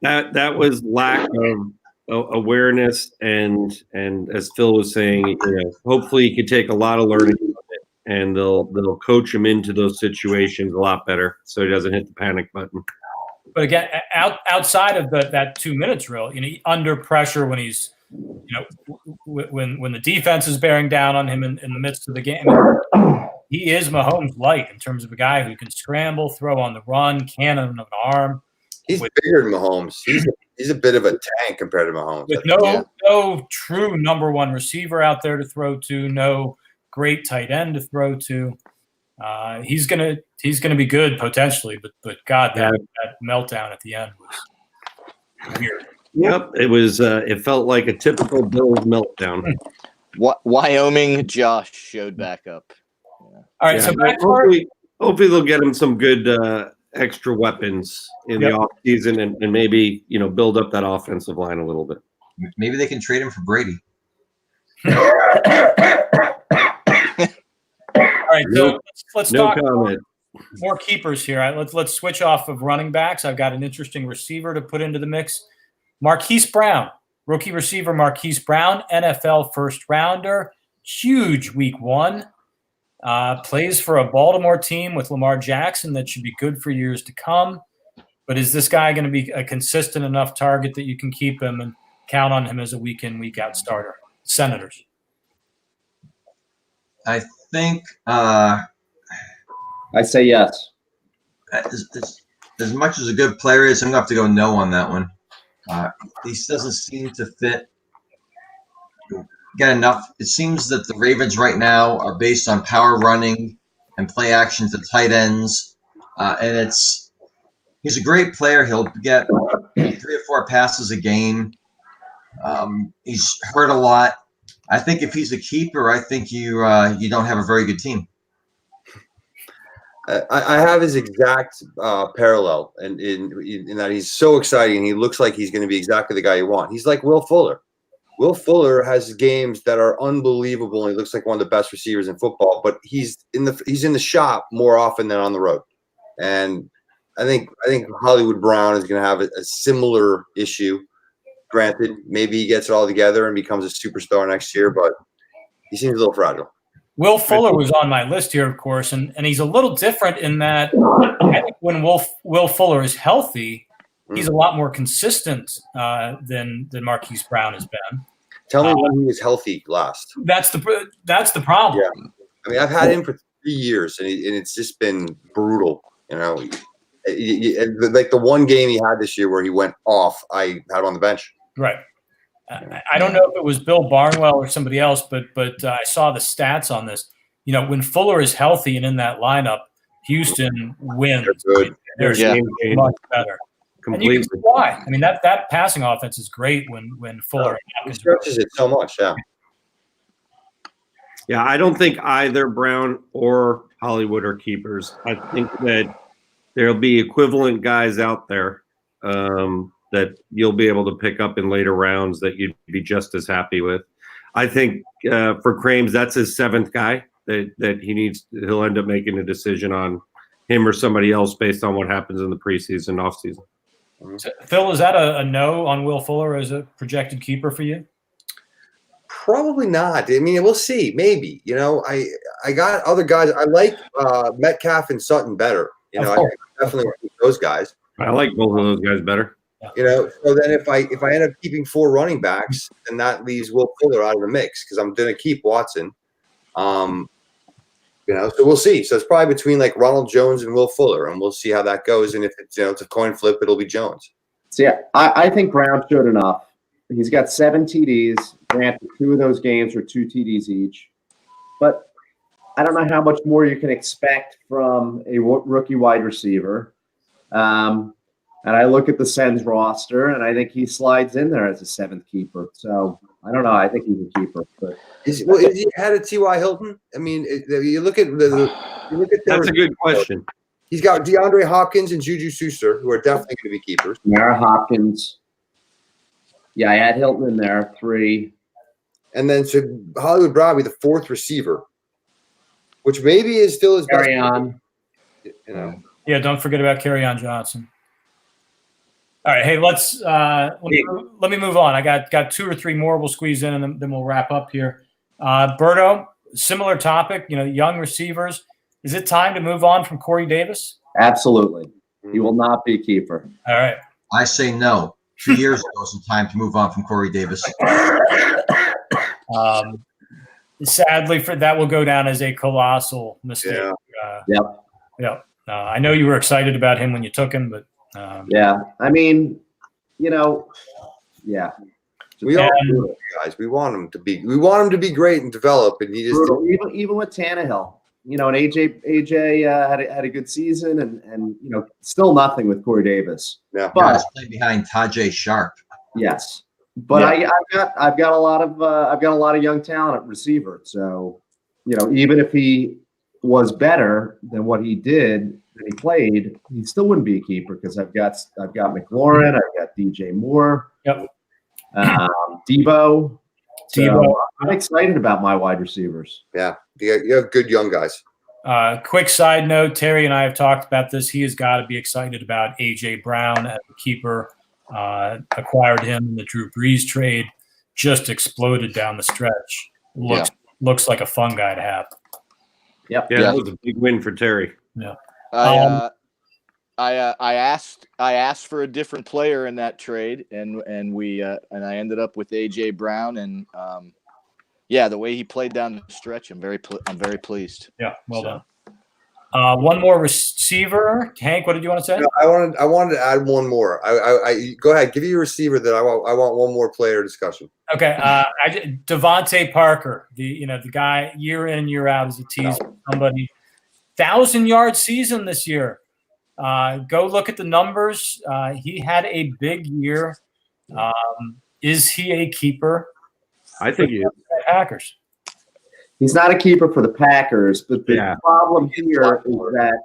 that was lack of awareness, and as Phil was saying, hopefully he could take a lot of learning from it, and they'll coach him into those situations a lot better, so he doesn't hit the panic button. But again, outside of that 2 minutes drill, under pressure when he's, when the defense is bearing down on him in the midst of the game, he is Mahomes light in terms of a guy who can scramble, throw on the run, cannon of an arm. He's bigger than Mahomes. He's a bit of a tank compared to Mahomes. With no true number one receiver out there to throw to, no great tight end to throw to. He's gonna be good potentially, but God, that meltdown at the end was weird. Yep, it was. It felt like a typical Bills meltdown. Wyoming Josh showed back up. All right, so back to hopefully they'll get him some good extra weapons in the off season and maybe build up that offensive line a little bit. Maybe they can trade him for Brady. All right, so let's talk more keepers here. All right, let's switch off of running backs. I've got an interesting receiver to put into the mix. Marquise Brown, rookie receiver Marquise Brown, NFL first rounder, huge week 1. Plays for a Baltimore team with Lamar Jackson that should be good for years to come. But is this guy going to be a consistent enough target that you can keep him and count on him as a week in, week out starter? Senators. I think I say yes. As much as a good player is, I'm going to have to go no on that one. He doesn't seem to fit. Get enough. It seems that the Ravens right now are based on power running and play action to tight ends, and he's a great player. He'll get 3 or 4 passes a game. He's hurt a lot. I think if he's a keeper, I think you don't have a very good team. I have his exact parallel, and in that he's so exciting. He looks like he's going to be exactly the guy you want. He's like Will Fuller. Will Fuller has games that are unbelievable, and he looks like one of the best receivers in football. But he's in the shop more often than on the road, and I think Hollywood Brown is going to have a similar issue. Granted, maybe he gets it all together and becomes a superstar next year, but he seems a little fragile. Will Fuller was on my list here, of course, and he's a little different in that I think when Will Fuller is healthy, he's a lot more consistent than Marquise Brown has been. Tell me when he was healthy last. That's the problem. Yeah. I mean, I've had him for 3 years, and it's just been brutal. Like the one game he had this year where he went off, I had him on the bench. Right. I don't know if it was Bill Barnwell or somebody else, but I saw the stats on this. When Fuller is healthy and in that lineup, Houston wins. They're much better. Completely. And you can see why. I mean, that passing offense is great when Fuller stretches it so much. Yeah. Yeah, I don't think either Brown or Hollywood are keepers. I think that there'll be equivalent guys out there that you'll be able to pick up in later rounds that you'd be just as happy with. I think for Crames, that's his 7th guy that he'll end up making a decision on him or somebody else based on what happens in the preseason, offseason. So, Phil, is that a no on Will Fuller as a projected keeper for you? Probably not. I mean, we'll see. Maybe. I got other guys. I like Metcalf and Sutton better. I definitely like those guys. I like both of those guys better. So then if I end up keeping 4 running backs, then that leaves Will Fuller out of the mix because I'm going to keep Watson. So we'll see. So it's probably between like Ronald Jones and Will Fuller, and we'll see how that goes. And if it's a coin flip, it'll be Jones. So yeah, I think Brown showed enough. He's got 7 TDs. Granted, 2 of those games were 2 TDs each, but I don't know how much more you can expect from a rookie wide receiver. And I look at the Sens roster, and I think he slides in there as a 7th keeper. So I don't know. I think he's a keeper. But is he ahead of T.Y. Hilton? I mean, you look at that's a good question. He's got DeAndre Hopkins and Juju Schuster, who are definitely going to be keepers. Mara Hopkins. Yeah, I had Hilton in there, 3. And then so Hollywood Brown be the 4th receiver, which maybe is still his best. On. Yeah, don't forget about Kerryon Johnson. All right, hey, let me move on. I got 2 or 3 more we'll squeeze in, and then we'll wrap up here. Berto, similar topic, young receivers. Is it time to move on from Corey Davis? Absolutely. He will not be a keeper. All right. I say no. 2 years ago was the time to move on from Corey Davis. Sadly, that will go down as a colossal mistake. Yeah. I know you were excited about him when you took him, but yeah. I mean, yeah. We all do it, guys. We want him to be great and develop, and he just even with Tannehill. and AJ had a good season, and still nothing with Corey Davis. Yeah. But Playing behind Tajay Sharp. yes, but Yeah. I've got a lot of young talent at receiver. So, even if he was better than what he did when he played, he still wouldn't be a keeper because I've got McLaurin, I've got DJ Moore, Yep. Debo. So Debo. I'm excited about my wide receivers. Yeah. You have good young guys. Quick side note, Terry and I have talked about this. He has got to be excited about A.J. Brown as a keeper. Acquired him in the Drew Brees trade. Just exploded down the stretch. Looks like a fun guy to have. Yep. Yeah, that was a big win for Terry. Yeah. I asked for a different player in that trade, and I ended up with AJ Brown, and the way he played down the stretch, I'm very pleased. Yeah, well done. One more receiver, Hank. What did you want to say? No, I wanted to add one more. I go ahead. Give me your receiver. That I want one more player discussion. Okay, Devontae Parker, the guy year in year out is a tease for somebody. 1,000-yard season this year. Go look at the numbers. He had a big year. Is he a keeper? I think he is. Packers. He's not a keeper for the Packers, but the problem here is that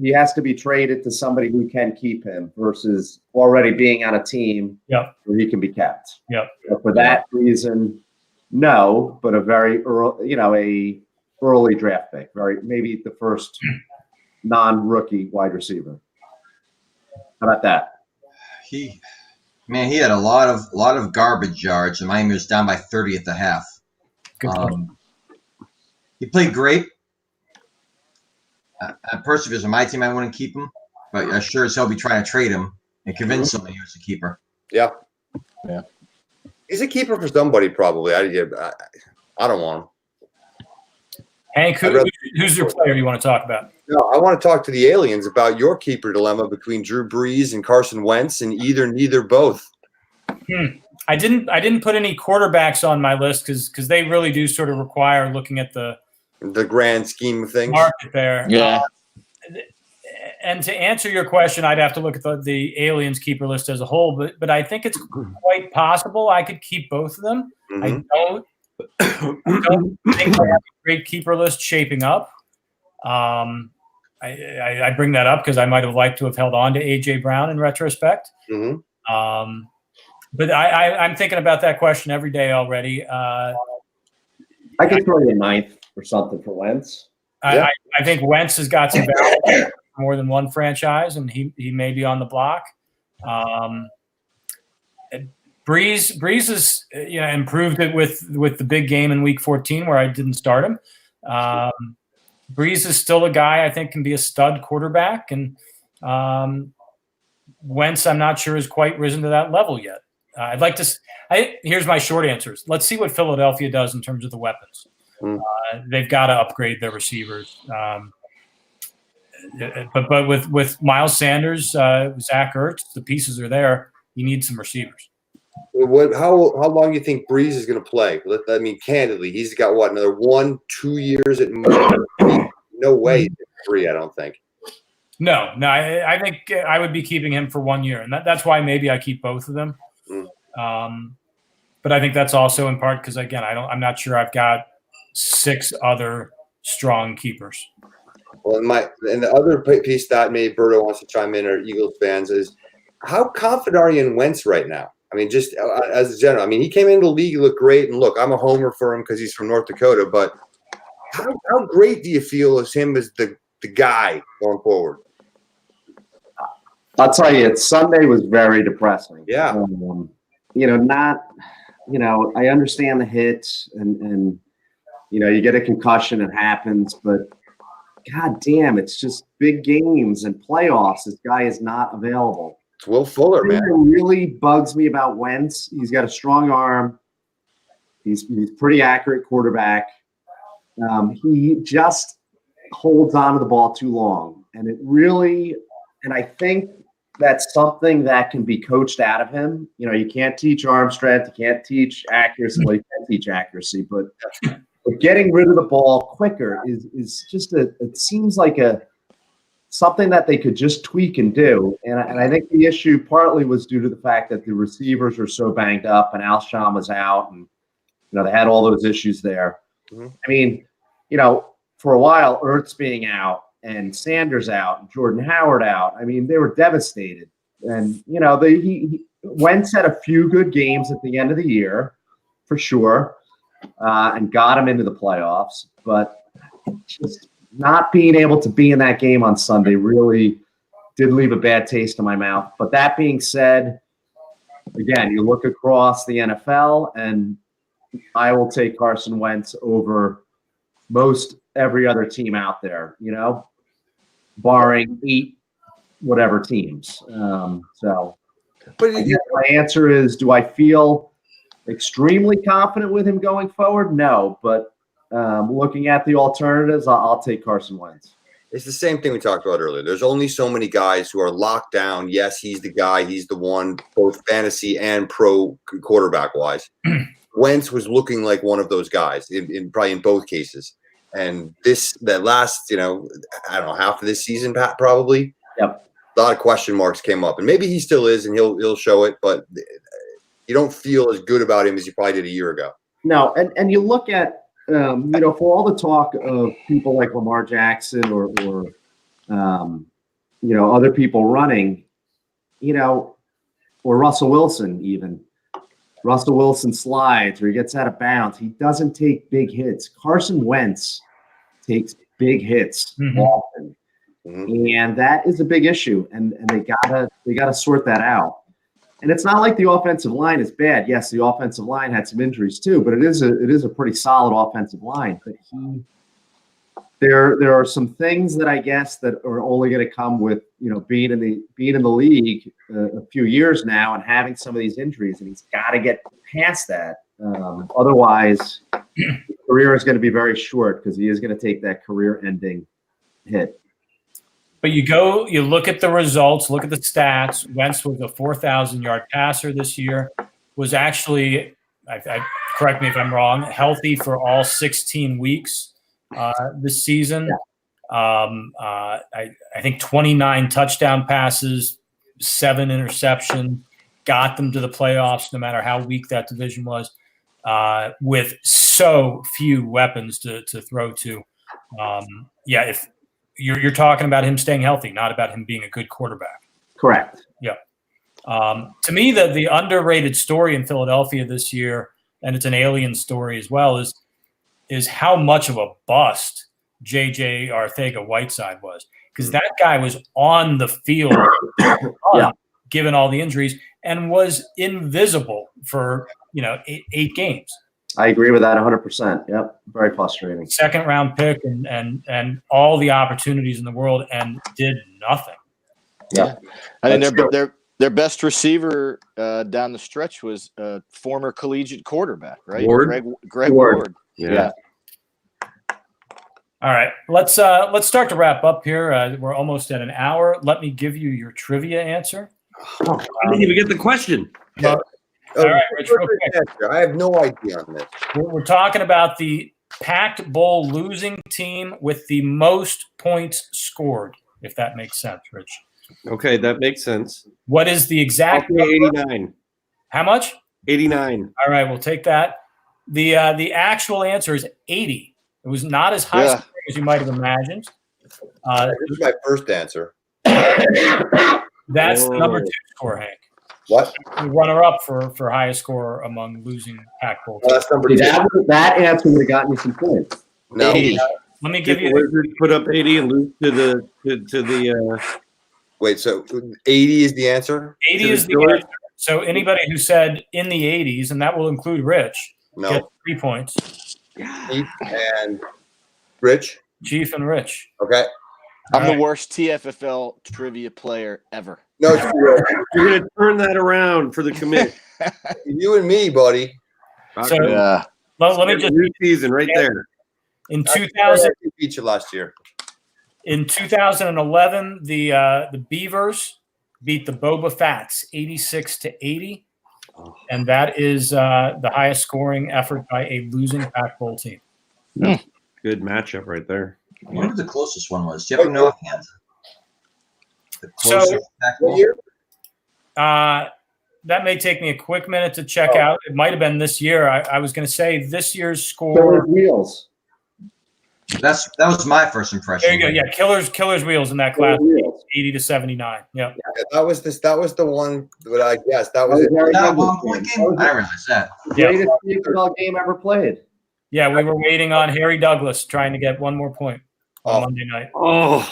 he has to be traded to somebody who can keep him versus already being on a team where he can be kept. Yep. So for that reason, no, but a very early, early draft pick, maybe the first non-rookie wide receiver. How about that? He had a lot of garbage yards, and Miami was down by 30 at the half. He played great. Personally, if it was on my team, I wouldn't keep him, but I sure as hell be trying to trade him and convince somebody he was a keeper. Yeah. He's a keeper for somebody, probably. I don't want him. Hank, who's your player you want to talk about? No, I want to talk to the aliens about your keeper dilemma between Drew Brees and Carson Wentz, and neither, both. I didn't put any quarterbacks on my list because they really do sort of require looking at the grand scheme of things. Market there. Yeah. And to answer your question, I'd have to look at the aliens keeper list as a whole, but I think it's quite possible I could keep both of them. Mm-hmm. I don't think I have a great keeper list shaping up. I bring that up because I might have liked to have held on to A.J. Brown in retrospect. Mm-hmm. But I'm thinking about that question every day already. I could throw you a ninth or something for Wentz. I think Wentz has got some value for more than one franchise, and he may be on the block. Breeze has improved it with the big game in Week 14 where I didn't start him. Breeze is still a guy I think can be a stud quarterback, and Wentz I'm not sure has quite risen to that level yet. I'd like to. Here's my short answers. Let's see what Philadelphia does in terms of the weapons. They've got to upgrade their receivers. But with Miles Sanders, Zach Ertz, the pieces are there. You need some receivers. How long do you think Breeze is going to play? I mean, candidly, he's got another 1-2 years at most. No way, 3. I don't think. No. I think I would be keeping him for 1 year, and that's why maybe I keep both of them. But I think that's also in part because again, I'm not sure I've got 6 other strong keepers. Well, and the other piece that maybe Berto wants to chime in, or Eagles fans, is how confident are you in Wentz right now? I mean, just as a general. I mean, he came into the league, he looked great, and look, I'm a homer for him because he's from North Dakota. But how great do you feel as him as the guy going forward? I'll tell you, Sunday was very depressing. Yeah. I understand the hits and you get a concussion, it happens, but God damn, it's just big games and playoffs. This guy is not available. It's Will Fuller, man. What really bugs me about Wentz, he's got a strong arm. He's pretty accurate quarterback. He just holds on to the ball too long. And I think that's something that can be coached out of him. You can't teach arm strength. You can't teach accuracy. Well, you can't teach accuracy, but But getting rid of the ball quicker is just it seems like something that they could just tweak and do. And I think the issue partly was due to the fact that the receivers were so banged up and Alshon was out, and they had all those issues there. Mhm. I mean, for a while, Ertz being out and Sanders out and Jordan Howard out. I mean, they were devastated. And, Wentz had a few good games at the end of the year, for sure, and got him into the playoffs. But just not being able to be in that game on Sunday really did leave a bad taste in my mouth. But that being said, again, you look across the NFL, and I will take Carson Wentz over most every other team out there, barring 8 whatever teams. But I guess my answer is, do I feel extremely confident with him going forward? No, but looking at the alternatives, I'll take Carson Wentz. It's the same thing we talked about earlier. There's only so many guys who are locked down. Yes, he's the guy. He's the one, both fantasy and pro quarterback-wise. Wentz was looking like one of those guys in probably in both cases. And that last, I don't know, half of this season, Pat, probably. Yep. A lot of question marks came up, and maybe he still is, and he'll show it. But you don't feel as good about him as you probably did a year ago. No, and you look at, for all the talk of people like Lamar Jackson or other people running, or Russell Wilson even. Russell Wilson slides or he gets out of bounds. He doesn't take big hits. Carson Wentz takes big hits often. Mm-hmm. And that is a big issue. And they gotta sort that out. And it's not like the offensive line is bad. Yes, the offensive line had some injuries too, but it is a pretty solid offensive line. But there are some things that I guess that are only going to come with being in the league a few years now and having some of these injuries, and he's got to get past that. Otherwise, his career is going to be very short because he is going to take that career-ending hit. But you look at the results, look at the stats. Wentz was a 4,000-yard passer this year. Was actually, correct me if I'm wrong, healthy for all 16 weeks. This season, I think 29 touchdown passes, 7 interceptions, got them to the playoffs no matter how weak that division was, with so few weapons to throw to. If you're talking about him staying healthy, not about him being a good quarterback. Correct. Yeah. To me, the underrated story in Philadelphia this year, and it's an alien story as well, is how much of a bust J.J. Arcega-Whiteside was, because that guy was on the field given all the injuries and was invisible for 8 games. I agree with that 100%. Yep, very frustrating. 2nd round pick and all the opportunities in the world and did nothing. Yeah, I mean their best receiver down the stretch was a former collegiate quarterback, right? Ward. Greg Ward. Yeah. All right, let's start to wrap up here. We're almost at an hour. Let me give you your trivia answer. I didn't even get the question. All right, Rich, real quick. I have no idea on this. We're talking about the Packed Bowl losing team with the most points scored, if that makes sense, Rich. Okay, that makes sense. What is the exact number? 89. How much? 89. All right, we'll take that. The actual answer is 80. It was not as high scoring as you might have imagined. This is my first answer. That's the number 2 score, Hank. What? The runner-up for highest score among losing Pack Bowl teams. That's number 2. That answer would have gotten you some points. No. 80. Let me give Did you the Wizards put up 80 and lose to the Wait, so 80 is the answer? 80 is the answer. So anybody who said in the 80s, and that will include Rich, gets 3 points. Chief and Rich? Chief and Rich. Okay. I'm the worst TFFL trivia player ever. No, You're going to turn that around for the committee. you and me, buddy. So let me just new season right there. in 2000 beat you last year. in 2011 the Beavers beat the Boba Fats 86-80, and that is the highest scoring effort by a losing Pac Bowl team. Good matchup right there. I wonder what the closest one was. Do you ever know offhand? The So- closest Pac-Bowl? What year? That may take me a quick minute to check out. It might have been this year. I was going to say this year's Killer score. Wheels. That was my first impression. There you go. Yeah, Killers Wheels in that class, Killer Wheels. 80 to 79. Yeah. Yeah, that was the one that I guessed. That was it. Very That good one game. point game? I didn't realize that. Yeah. Greatest TFFL game ever played. Yeah, we were waiting on Harry Douglas trying to get one more point on Monday night. Oh,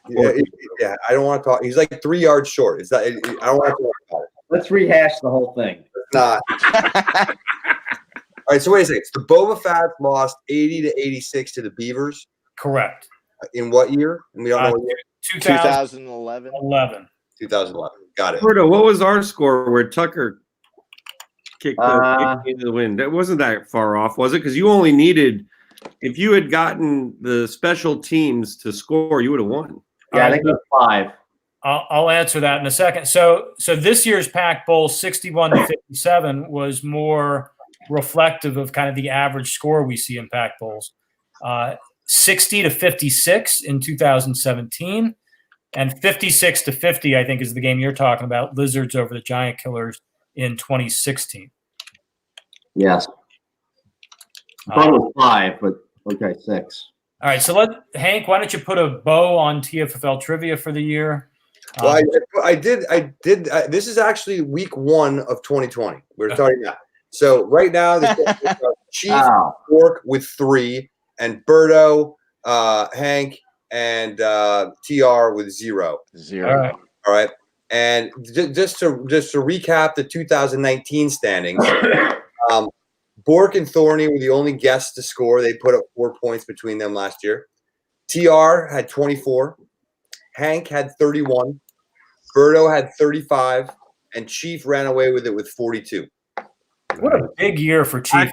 Yeah, I don't want to talk. He's like 3 yards short. It's not. I don't want to talk about it. Let's rehash the whole thing. It's not. All right. So wait a second. So the Boba Fett lost 80 to 86 to the Beavers Correct. in what year? And we don't know what year. 2011. 2011. Got it. Roberto, what was our score where Tucker kicked into the wind? That wasn't that far off, was it? Because you only needed, if you had gotten the special teams to score, you would have won. Yeah, I think it was 5. I'll answer that in a second. So this year's Pac Bowl, 61 to 57, was more reflective of kind of the average score we see in Pac Bowls. 60 to 56 in 2017, and 56 to 50, I think, is the game you're talking about. Lizards over the Giant Killers in 2016. Yes. I thought it was 5, but okay, 6. All right, so Hank, why don't you put a bow on TFFL trivia for the year? Well, I did. This is actually week 1 of 2020. We're starting now. So right now, the Chief Bork with 3, and Berto, Hank, and TR with 0. 0. All right. All right. And just to recap the 2019 standings, Bork and Thorny were the only guests to score. They put up 4 points between them last year. TR had 24. Hank had 31. Berto had 35. And Chief ran away with it with 42. What a big year for Chief.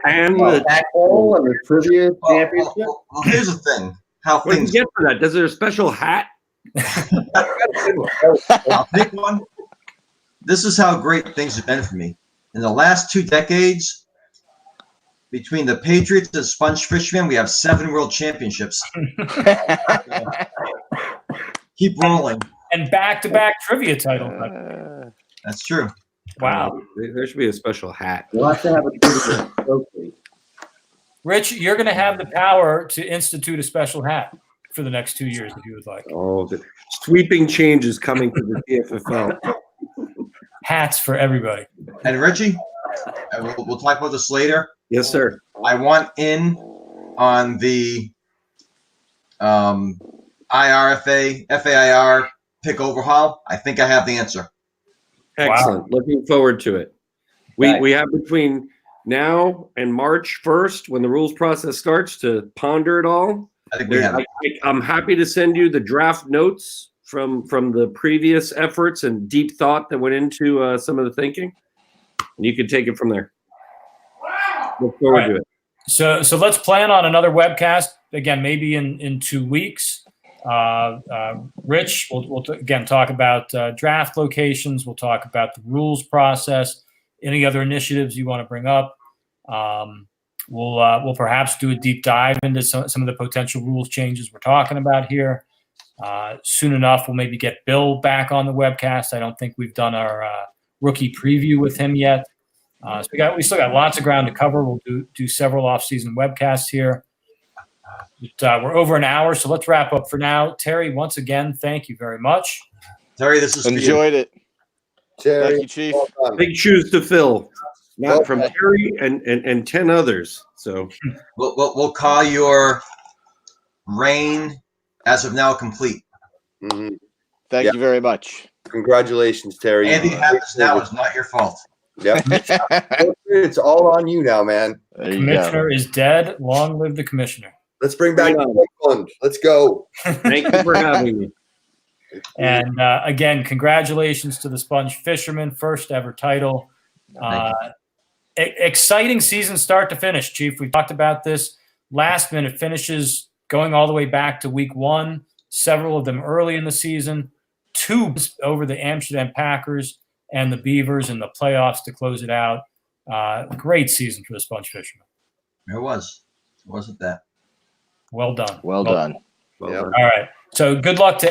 And Pac-Bowl and the trivia championship. Well, here's the thing. How what did you things. get for that? Is there a special hat? I'll pick one. This is how great things have been for me. In the last 2 decades, between the Patriots and Sponge Fishermen, we have 7 world championships. Keep rolling. And back-to-back trivia title. That's true. Wow. There should be a special hat. We'll have to have a trivia trophy. Rich, you're going to have the power to institute a special hat for the next 2 years if you would like. Oh, the sweeping changes coming to the TFFL. Hats for everybody. And Richie, we'll talk about this later. Yes, sir. I want in on the FAIR pick overhaul. I think I have the answer. Excellent. Wow. Looking forward to it. We have between now and March 1st, when the rules process starts, to ponder it all. I think we have it. I'm happy to send you the draft notes from the previous efforts and deep thought that went into some of the thinking. And you can take it from there. Look forward to it. So let's plan on another webcast, again, maybe in 2 weeks. Rich, we'll again talk about draft locations. We'll talk about the rules process. Any other initiatives you want to bring up? We'll perhaps do a deep dive into some of the potential rules changes we're talking about here. Soon enough, we'll maybe get Bill back on the webcast. I don't think we've done our rookie preview with him yet. So we still got lots of ground to cover. We'll do several off-season webcasts here. But, we're over an hour, so let's wrap up for now. Terry, once again, thank you very much. Terry, this is Enjoyed it. Terry, Thank you, Chief. well done. Big shoes to fill. Not Well, from Terry and 10 others. So We'll call your reign as of now complete. Mhm. Thank you very much. Congratulations, Terry. Anything happens now is not your fault. Yep. It's all on you now, man. There you go. Commissioner is dead. Long live the commissioner. Let's bring back Oakland. Let's go. thank you for having me. And again, congratulations to the Sponge Fishermen, first ever title. Exciting season start to finish, Chief. We talked about this. Last minute finishes going all the way back to week 1, several of them early in the season, 2 over the Amsterdam Packers and the Beavers in the playoffs to close it out. Great season for the Sponge Fishermen. It wasn't that. Well done. Well done. Well Yep. done. All right. So good luck to